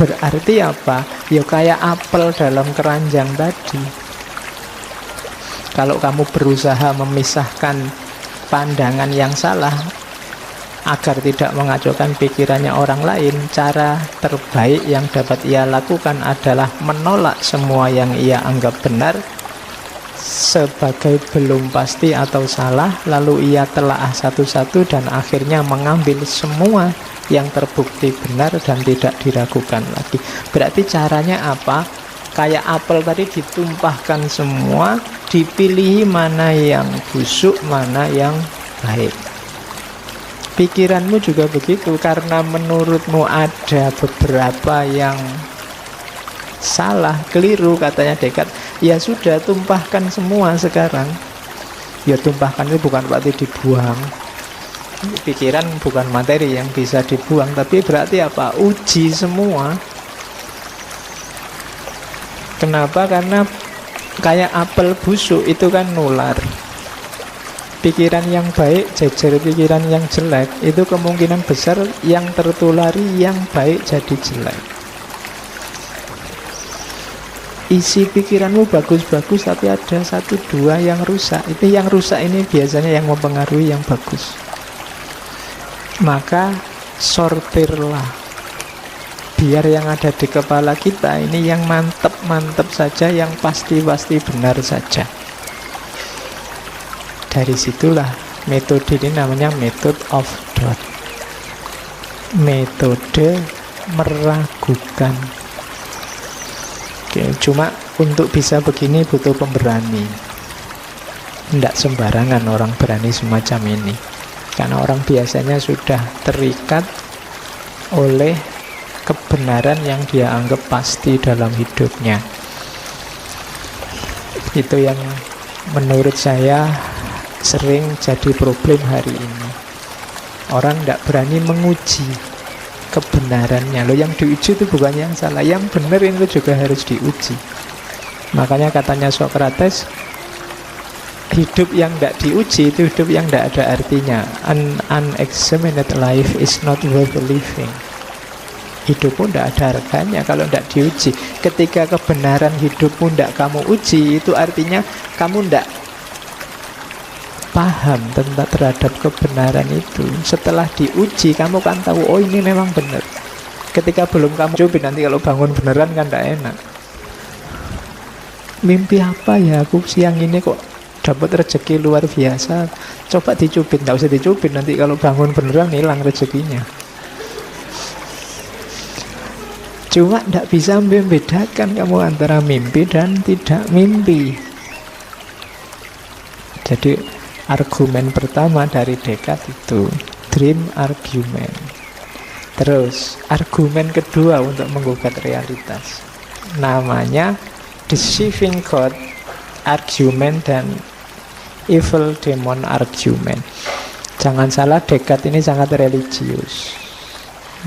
Berarti apa? Yo kayak apel dalam keranjang tadi. Kalau kamu berusaha memisahkan pandangan yang salah agar tidak mengacaukan pikirannya orang lain, cara terbaik yang dapat ia lakukan adalah menolak semua yang ia anggap benar sebagai belum pasti atau salah, lalu ia telaah satu-satu dan akhirnya mengambil semua yang terbukti benar dan tidak diragukan lagi. Berarti caranya apa? Kayak apel tadi, ditumpahkan semua, dipilih mana yang busuk, mana yang baik. Pikiranmu juga begitu, karena menurutmu ada beberapa yang salah, keliru, katanya Descartes. Ya sudah, tumpahkan semua sekarang. Ya tumpahkan itu bukan berarti dibuang. Pikiran bukan materi yang bisa dibuang, tapi berarti apa? Uji semua. Kenapa? Karena kayak apel busuk itu kan nular. Pikiran yang baik jejer pikiran yang jelek, itu kemungkinan besar yang tertulari yang baik jadi jelek. Isi pikiranmu bagus-bagus tapi ada satu dua yang rusak. Itu yang rusak ini biasanya yang mempengaruhi yang bagus. Maka sortirlah, biar yang ada di kepala kita ini yang mantep-mantep saja, yang pasti-pasti benar saja. Dari situlah metode ini namanya method of doubt, metode meragukan. Oke, cuma untuk bisa begini butuh pemberani. Tidak sembarangan orang berani semacam ini, karena orang biasanya sudah terikat oleh kebenaran yang dia anggap pasti dalam hidupnya. Itu yang menurut saya sering jadi problem hari ini. Orang tidak berani menguji kebenarannya. Loh, yang diuji itu bukan yang salah, yang benar itu juga harus diuji. Makanya katanya Socrates, hidup yang tidak diuji itu hidup yang tidak ada artinya. An unexamined life is not worth living. Hidupmu tidak ada harganya kalau tidak diuji. Ketika kebenaran hidupmu tidak kamu uji, itu artinya kamu tidak paham tentang terhadap kebenaran itu. Setelah diuji, kamu kan tahu, oh ini memang benar. Ketika belum kamu coba, nanti kalau bangun beneran kan tidak enak. Mimpi apa ya aku siang ini kok dapat rezeki luar biasa. Coba dicubit, tidak usah dicubit, nanti kalau bangun beneran hilang rezekinya. Cuma tidak bisa membedakan kamu antara mimpi dan tidak mimpi. Jadi argumen pertama dari Descartes itu dream argument. Terus argumen kedua untuk menggugat realitas, namanya deceiving God argument dan evil demon argument. Jangan salah, Descartes ini sangat religius.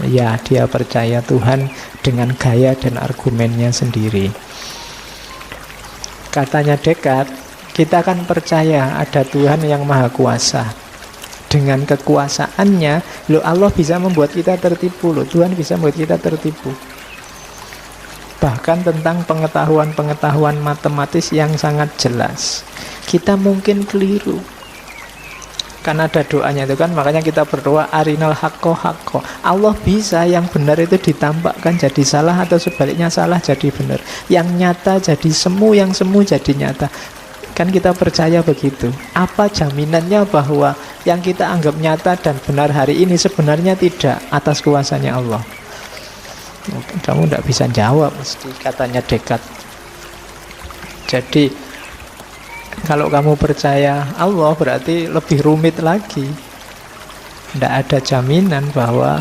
Ya, dia percaya Tuhan dengan gaya dan argumennya sendiri. Katanya Descartes, kita akan percaya ada Tuhan yang maha kuasa. Dengan kekuasaannya, loh, Allah bisa membuat kita tertipu, loh, Tuhan bisa membuat kita tertipu. Bahkan tentang pengetahuan-pengetahuan matematis yang sangat jelas, kita mungkin keliru. Karena ada doanya itu kan, makanya kita berdoa arinal haqqo haqqo. Allah bisa yang benar itu ditampakkan jadi salah, atau sebaliknya salah jadi benar. Yang nyata jadi semu, yang semu jadi nyata. Kan kita percaya begitu. Apa jaminannya bahwa yang kita anggap nyata dan benar hari ini sebenarnya tidak atas kuasanya Allah? Kamu tidak bisa jawab, mesti, katanya Descartes. Jadi kalau kamu percaya Allah, berarti lebih rumit lagi. Tidak ada jaminan bahwa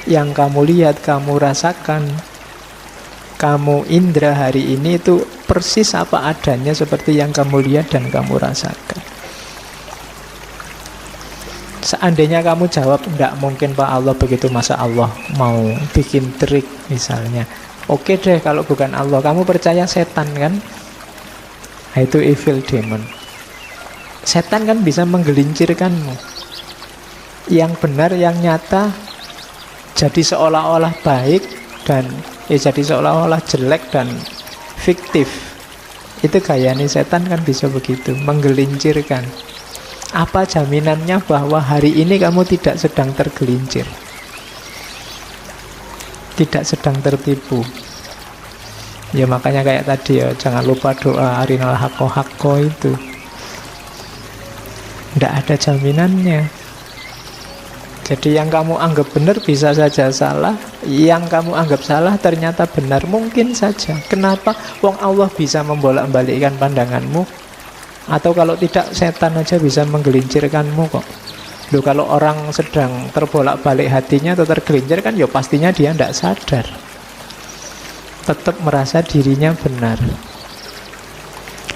yang kamu lihat, kamu rasakan, kamu indra hari ini itu persis apa adanya seperti yang kamu lihat dan kamu rasakan. Seandainya kamu jawab, tidak mungkin Pak Allah begitu, masa Allah mau bikin trik misalnya. Oke deh, kalau bukan Allah, kamu percaya setan kan? Nah, itu evil demon. Setan kan bisa menggelincirkanmu. Yang benar, yang nyata jadi seolah-olah baik dan jadi seolah-olah jelek dan fiktif. Itu gayanya setan kan bisa begitu, menggelincirkan. Apa jaminannya bahwa hari ini kamu tidak sedang tergelincir, tidak sedang tertipu? Ya makanya kayak tadi ya, jangan lupa doa arinal haqqo haqqo itu. Tidak ada jaminannya. Jadi yang kamu anggap benar bisa saja salah, yang kamu anggap salah ternyata benar, mungkin saja. Kenapa? Wong Allah bisa membolak-balikkan pandanganmu. Atau kalau tidak, setan aja bisa menggelincirkanmu kok. Loh, kalau orang sedang terbolak-balik hatinya atau tergelincir kan, ya pastinya dia tidak sadar, tetap merasa dirinya benar.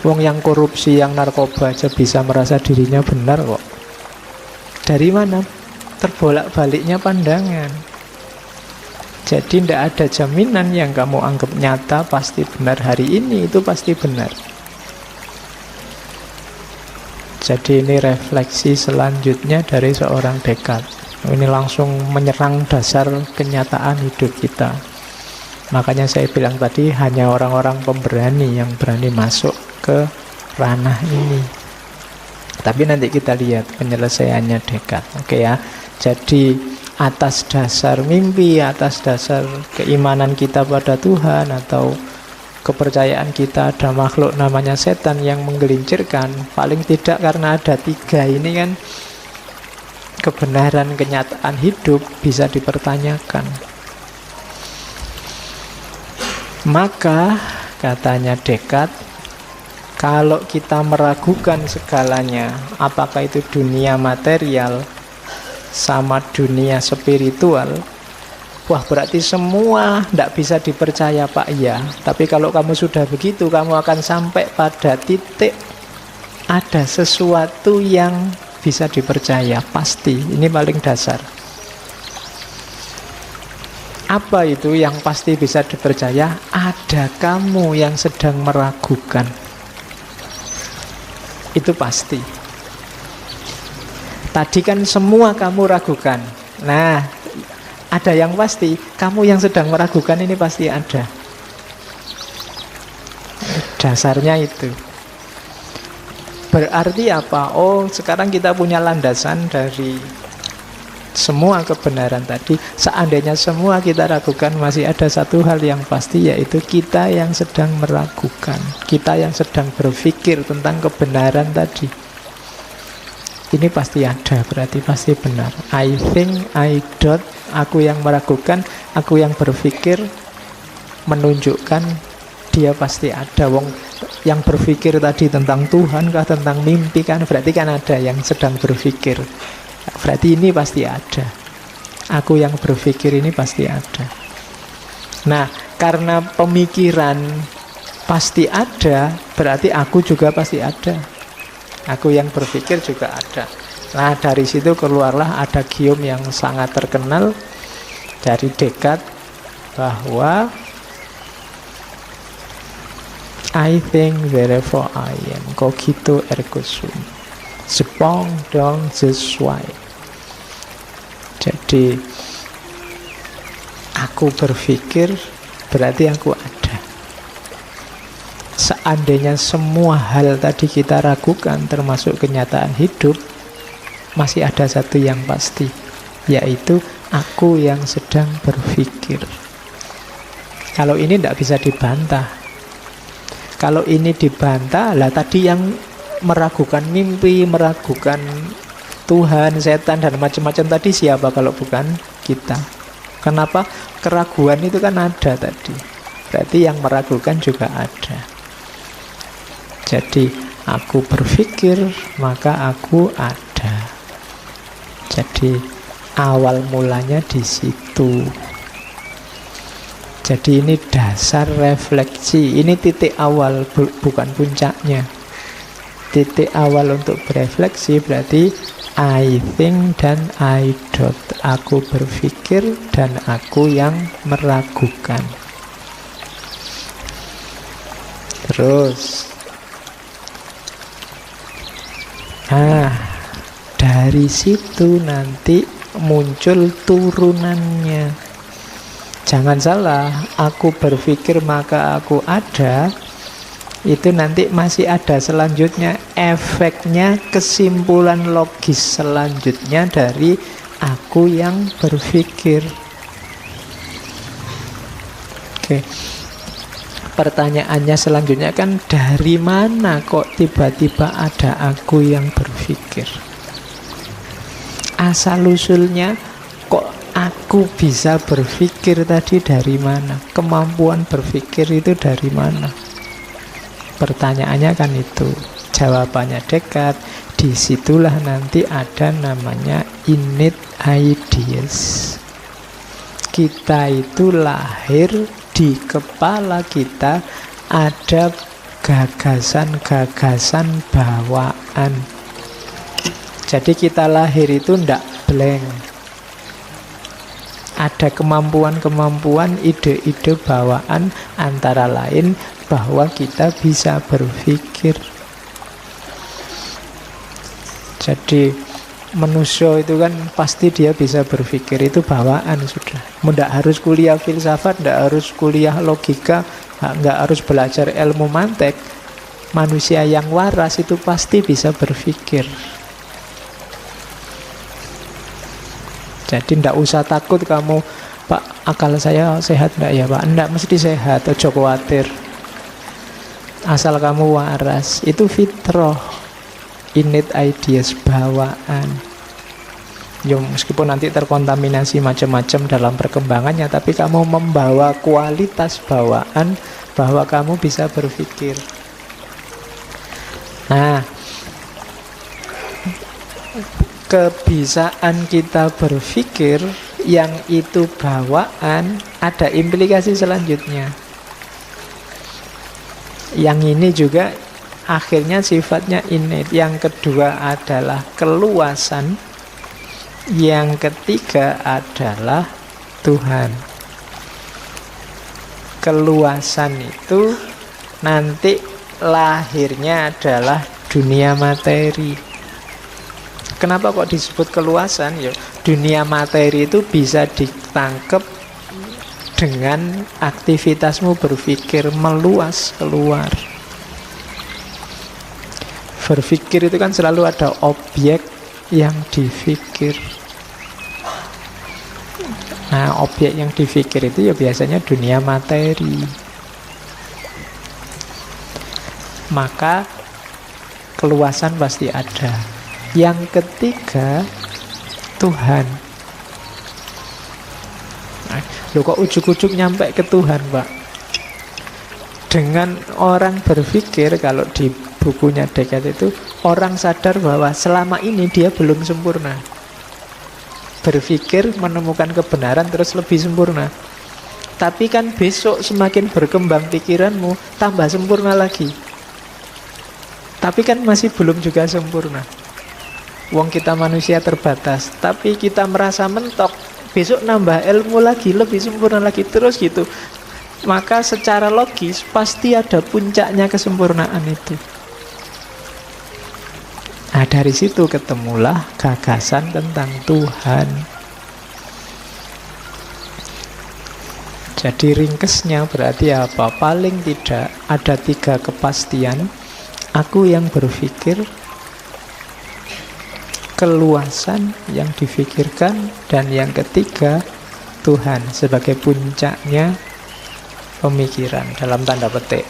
Wong yang korupsi, yang narkoba aja bisa merasa dirinya benar kok. Dari mana? Terbolak-baliknya pandangan. Jadi tidak ada jaminan yang kamu anggap nyata pasti benar hari ini itu pasti benar. Jadi ini refleksi selanjutnya dari seorang Descartes. Ini langsung menyerang dasar kenyataan hidup kita. Makanya saya bilang tadi hanya orang-orang pemberani yang berani masuk ke ranah ini. Tapi nanti kita lihat penyelesaiannya Descartes. Oke ya. Jadi atas dasar mimpi, atas dasar keimanan kita pada Tuhan, atau kepercayaan kita ada makhluk namanya setan yang menggelincirkan, paling tidak karena ada 3 ini kan, kebenaran kenyataan hidup bisa dipertanyakan. Maka katanya Descartes, kalau kita meragukan segalanya, apakah itu dunia material sama dunia spiritual, wah berarti semua tidak bisa dipercaya Pak. Iya, tapi kalau kamu sudah begitu, kamu akan sampai pada titik ada sesuatu yang bisa dipercaya, pasti. Ini paling dasar. Apa itu yang pasti bisa dipercaya? Ada kamu yang sedang meragukan. Itu pasti. Tadi kan semua kamu ragukan. Nah, ada yang pasti, kamu yang sedang meragukan ini pasti ada. Dasarnya itu. Berarti apa? Oh, sekarang kita punya landasan dari semua kebenaran tadi. Seandainya semua kita ragukan, masih ada satu hal yang pasti, yaitu kita yang sedang meragukan. Kita yang sedang berpikir tentang kebenaran tadi. Ini pasti ada, berarti pasti benar. I think, I doubt, aku yang meragukan, aku yang berpikir, menunjukkan dia pasti ada. Wong yang berpikir tadi tentang Tuhan kah, tentang mimpi kan, berarti kan ada yang sedang berpikir. Berarti ini pasti ada. Aku yang berpikir ini pasti ada. Nah, karena pemikiran pasti ada, berarti aku juga pasti ada. Aku yang berpikir juga ada. Nah, dari situ keluarlah ada gium yang sangat terkenal dari Descartes, bahwa I think therefore I am, cogito ergo sum, sepong dong sesuai. Jadi aku berpikir berarti aku ada. Seandainya semua hal tadi kita ragukan, termasuk kenyataan hidup, masih ada satu yang pasti, yaitu aku yang sedang berpikir. Kalau ini tidak bisa dibantah. Kalau ini dibantah, lah tadi yang meragukan mimpi, meragukan Tuhan, setan, dan macam-macam tadi siapa kalau bukan kita? Kenapa? Keraguan itu kan ada tadi. Berarti yang meragukan juga ada. Jadi aku berpikir, maka aku ada. Jadi awal mulanya di situ. Jadi ini dasar refleksi. Ini titik awal, bukan puncaknya. Titik awal untuk berefleksi berarti I think dan I doubt. Aku berpikir dan aku yang meragukan. Terus, nah, dari situ nanti muncul turunannya. Jangan salah, aku berpikir maka aku ada. Itu nanti masih ada selanjutnya, efeknya, kesimpulan logis selanjutnya dari aku yang berpikir. Oke. Pertanyaannya selanjutnya kan, dari mana kok tiba-tiba ada aku yang berpikir? Asal-usulnya kok aku bisa berpikir tadi dari mana? Kemampuan berpikir itu dari mana? Pertanyaannya kan itu. Jawabannya Descartes, disitulah nanti ada namanya innate ideas. Kita itu lahir, di kepala kita ada gagasan-gagasan bawaan. Jadi kita lahir itu ndak blank. Ada kemampuan-kemampuan, ide-ide bawaan, antara lain bahwa kita bisa berpikir. Jadi manusia itu kan pasti dia bisa berpikir, itu bawaan sudah. Tidak harus kuliah filsafat, tidak harus kuliah logika, nggak harus belajar ilmu mantek. Manusia yang waras itu pasti bisa berpikir. Jadi tidak usah takut kamu, Pak, akal saya sehat enggak ya Pak? Enggak, mesti sehat, ojo khawatir. Asal kamu waras, itu fitrah, innate ideas, bawaan. Ya meskipun nanti terkontaminasi macam-macam dalam perkembangannya, tapi kamu membawa kualitas bawaan bahwa kamu bisa berpikir. Nah, kebiasaan kita berpikir yang itu bawaan, ada implikasi selanjutnya. Yang ini juga akhirnya sifatnya innate. Yang kedua adalah keluasan. Yang ketiga adalah Tuhan. Keluasan itu nanti lahirnya adalah dunia materi. Kenapa kok disebut keluasan? Ya, dunia materi itu bisa ditangkap dengan aktivitasmu berpikir meluas keluar. Berpikir itu kan selalu ada objek yang dipikir. Nah, objek yang dipikir itu ya biasanya dunia materi. Maka keluasan pasti ada. Yang ketiga, Tuhan. Loh kok ujuk-ujuk nyampe ke Tuhan, Pak? Dengan orang berpikir, kalau di bukunya Descartes itu, orang sadar bahwa selama ini dia belum sempurna. Berpikir menemukan kebenaran terus lebih sempurna. Tapi kan besok semakin berkembang pikiranmu, tambah sempurna lagi. Tapi kan masih belum juga sempurna. Wong kita manusia terbatas, tapi kita merasa mentok. Besok nambah ilmu lagi, lebih sempurna lagi, terus gitu. Maka secara logis pasti ada puncaknya kesempurnaan itu. Nah, dari situ ketemulah gagasan tentang Tuhan. Jadi ringkesnya berarti apa? Paling tidak ada 3 kepastian. Aku yang berpikir, keluasan yang difikirkan, dan yang ketiga Tuhan sebagai puncaknya pemikiran dalam tanda petik.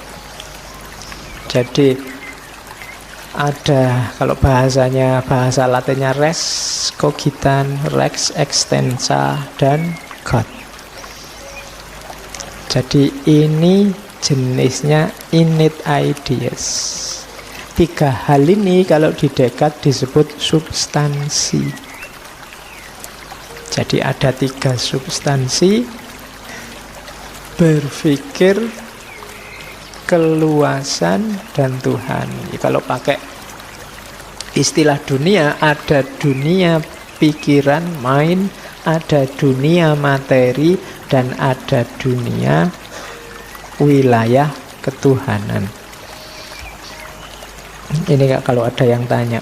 Jadi ada, kalau bahasanya, bahasa Latinnya res cogitan, rex extensa, dan God. Jadi ini jenisnya innate ideas. 3 hal ini kalau di Descartes disebut substansi. Jadi ada 3 substansi: berpikir, keluasan, dan Tuhan. Kalau pakai istilah dunia, ada dunia pikiran, mind, ada dunia materi, dan ada dunia wilayah ketuhanan. Ini Kak, kalau ada yang tanya,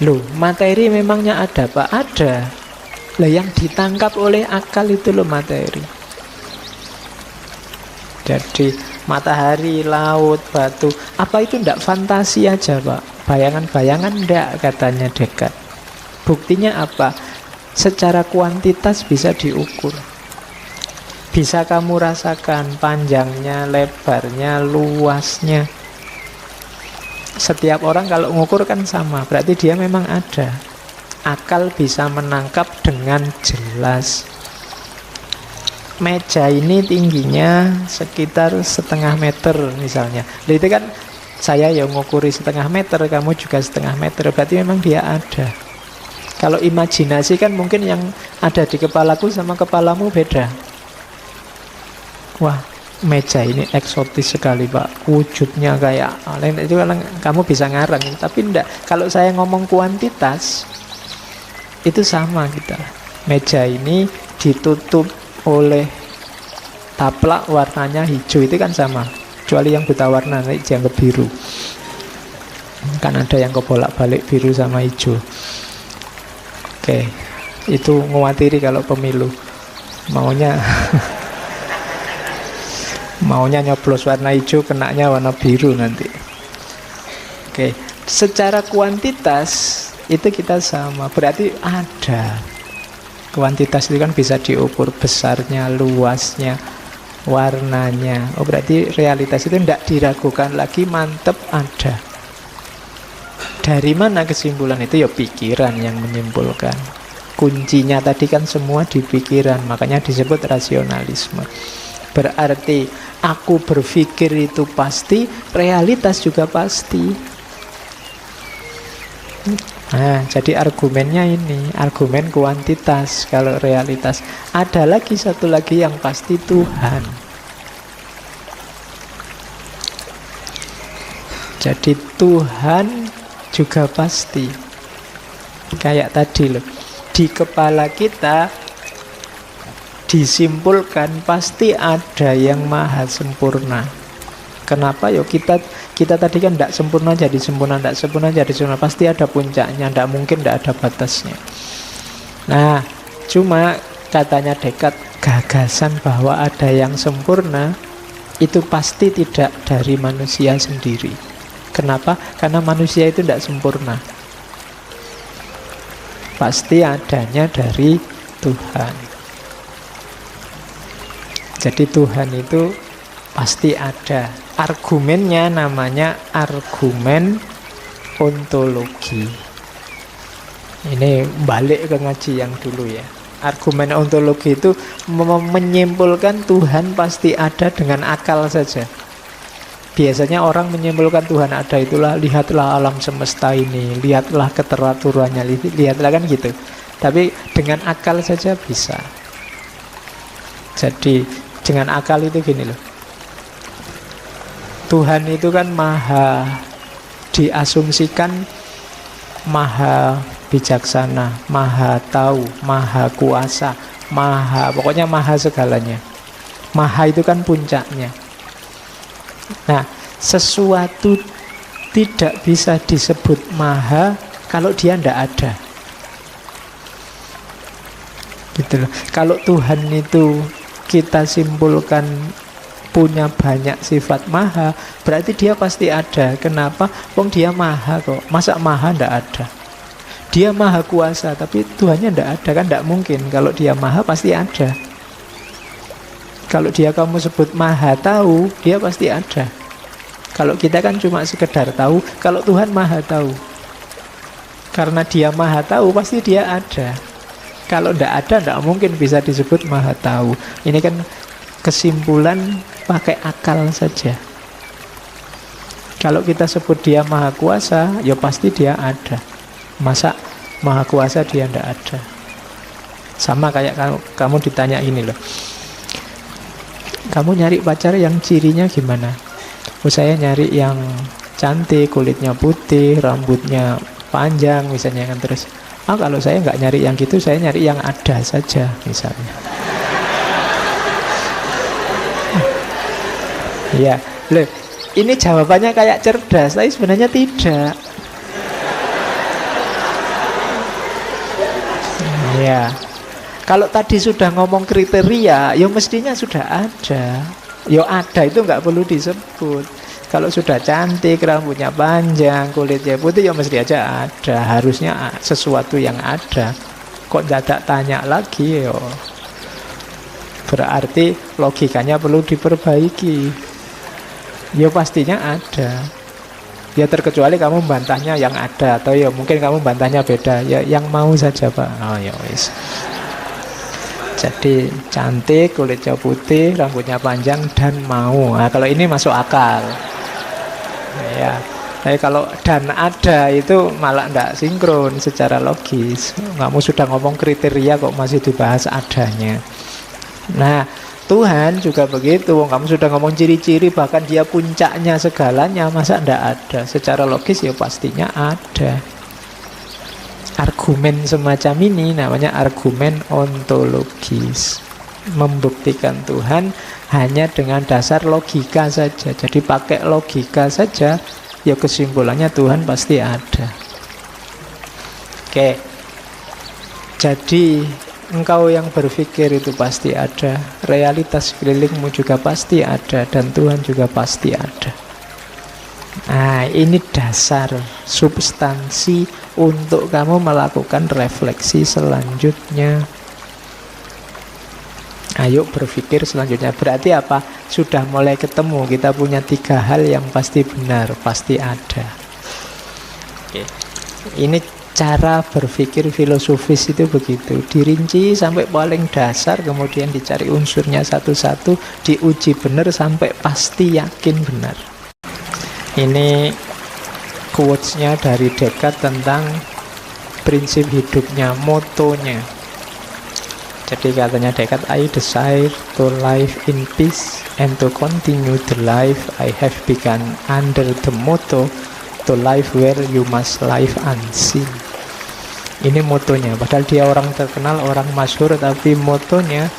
loh materi memangnya ada Pak? Ada. Lah yang ditangkap oleh akal itu loh materi. Jadi matahari, laut, batu, apa itu ndak fantasi aja Pak? Bayangan-bayangan ndak, katanya Descartes. Buktinya apa? Secara kuantitas bisa diukur. Bisa kamu rasakan panjangnya, lebarnya, luasnya. Setiap orang kalau ngukur kan sama, berarti dia memang ada. Akal bisa menangkap dengan jelas. Meja ini tingginya sekitar 1/2 meter misalnya. Itu kan saya yang ngukuri 1/2 meter, kamu juga 1/2 meter, berarti memang dia ada. Kalau imajinasi kan mungkin yang ada di kepalaku sama kepalamu beda. Wah, meja ini eksotis sekali Pak, wujudnya kayak lain, itu kan kamu bisa ngarang. Tapi enggak, kalau saya ngomong kuantitas itu sama kita. Meja ini ditutup oleh taplak warnanya hijau, itu kan sama. Kecuali yang buta warna nanti dianggap biru. Kan ada yang kebolak-balik biru sama hijau. Oke, itu ngawatiri kalau pemilu maunya maunya nyoblos warna hijau, kenaknya warna biru nanti. Oke, secara kuantitas itu kita sama. Berarti ada. Kuantitas itu kan bisa diukur, besarnya, luasnya, warnanya. Oh, berarti realitas itu tidak diragukan lagi, mantep ada. Dari mana kesimpulan itu? Ya pikiran yang menyimpulkan. Kuncinya tadi kan semua di pikiran, makanya disebut rasionalisme. Berarti aku berpikir itu pasti, realitas juga pasti. Nah, jadi argumennya ini, argumen kuantitas. Kalau realitas, ada lagi satu lagi yang pasti, Tuhan. Jadi Tuhan juga pasti. Kayak tadi loh, di kepala kita disimpulkan pasti ada yang maha sempurna. Kenapa? Yo kita tadi kan tidak sempurna jadi sempurna, tidak sempurna jadi sempurna, pasti ada puncaknya, tidak mungkin tidak ada batasnya. Nah, cuma katanya Descartes, gagasan bahwa ada yang sempurna itu pasti tidak dari manusia sendiri. Kenapa? Karena manusia itu tidak sempurna. Pasti adanya dari Tuhan. Jadi Tuhan itu pasti ada. Argumennya namanya argumen ontologi. Ini balik ke ngaji yang dulu ya. Argumen ontologi itu menyimpulkan Tuhan pasti ada dengan akal saja. Biasanya orang menyimpulkan Tuhan ada itulah, lihatlah alam semesta ini, lihatlah keteraturannya, lihatlah kan gitu. Tapi dengan akal saja bisa. Jadi dengan akal itu gini loh, Tuhan itu kan maha, diasumsikan maha bijaksana, maha tahu, maha kuasa, pokoknya maha segalanya. Maha itu kan puncaknya. Nah, sesuatu tidak bisa disebut maha kalau dia tidak ada. Gitu loh. Kalau Tuhan itu kita simpulkan punya banyak sifat maha, berarti dia pasti ada. Kenapa? Wong dia maha kok. Masa maha ndak ada? Dia maha kuasa, tapi Tuhannya ndak ada, kan ndak mungkin. Kalau dia maha pasti ada. Kalau dia kamu sebut maha tahu, dia pasti ada. Kalau kita kan cuma sekedar tahu. Kalau Tuhan maha tahu. Karena dia maha tahu, pasti dia ada. Kalau ndak ada, ndak mungkin bisa disebut maha tahu. Ini kan kesimpulan pakai akal saja. Kalau kita sebut dia maha kuasa, ya pasti dia ada. Masa maha kuasa dia tidak ada? Sama kayak kamu ditanya ini loh, kamu nyari pacar yang cirinya gimana? Oh, saya nyari yang cantik, kulitnya putih, rambutnya panjang misalnya kan. Terus kalau saya nggak nyari yang gitu, saya nyari yang ada saja misalnya. Ya, loh, ini jawabannya kayak cerdas, tapi sebenarnya tidak. Ya, kalau tadi sudah ngomong kriteria, ya mestinya sudah ada. Ya ada itu nggak perlu disebut. Kalau sudah cantik, rambutnya panjang, kulitnya putih, ya mesti aja ada. Harusnya sesuatu yang ada. Kok dadak tanya lagi, yo? Berarti logikanya perlu diperbaiki. Ya pastinya ada. Ya terkecuali kamu bantahnya yang ada, atau ya mungkin kamu bantahnya beda. Ya yang mau saja Pak. Oh ya wis. Jadi cantik, kulitnya putih, rambutnya panjang dan mau. Nah, kalau ini masuk akal. Ya. Tapi kalau dan ada itu malah tidak sinkron secara logis. Kamu sudah ngomong kriteria kok masih dibahas adanya. Nah, Tuhan juga begitu. Kamu sudah ngomong ciri-ciri, bahkan dia puncaknya segalanya, masa ndak ada? Secara logis ya pastinya ada. argumen semacam ini namanya argumen ontologis. Membuktikan Tuhan hanya dengan dasar logika saja. Jadi pakai logika saja, ya kesimpulannya Tuhan pasti ada. Oke. Jadi engkau yang berpikir itu pasti ada, realitas sekelilingmu juga pasti ada, dan Tuhan juga pasti ada. Nah, ini dasar substansi untuk kamu melakukan refleksi selanjutnya. Ayo berpikir selanjutnya. Berarti apa? Sudah mulai ketemu. Kita punya 3 hal yang pasti benar, pasti ada. Oke. Ini cara berpikir filosofis itu begitu. Dirinci sampai paling dasar, kemudian dicari unsurnya satu-satu, diuji benar sampai pasti yakin benar. Ini quotes-nya dari Descartes tentang prinsip hidupnya, motonya. Jadi katanya Descartes, I desire to live in peace and to continue the life I have begun under the motto to live where you must live unseen. Ini motonya, padahal dia orang terkenal, orang masyhur, tapi motonya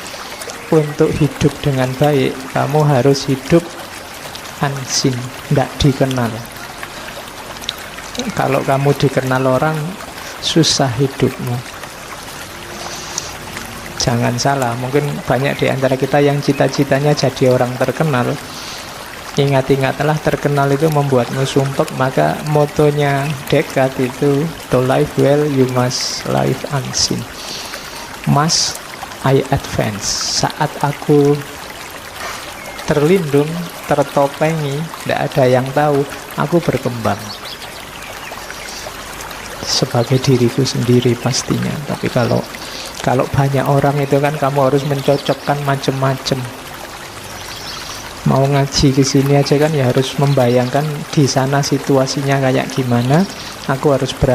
untuk hidup dengan baik, kamu harus hidup unseen, tidak dikenal. Kalau kamu dikenal orang, susah hidupmu. Jangan salah, mungkin banyak di antara kita yang cita-citanya jadi orang terkenal. Ingat-ingatlah, terkenal itu membuatmu sumpek. Maka motonya Descartes itu, to live well you must live unseen. Must I advance. Saat aku terlindung, tertopengi, tidak ada yang tahu, aku berkembang sebagai diriku sendiri pastinya. Tapi kalau banyak orang itu kan kamu harus mencocokkan macam-macam. Mau ngaji ke sini aja kan ya harus membayangkan di sana situasinya kayak gimana. Aku harus berangkat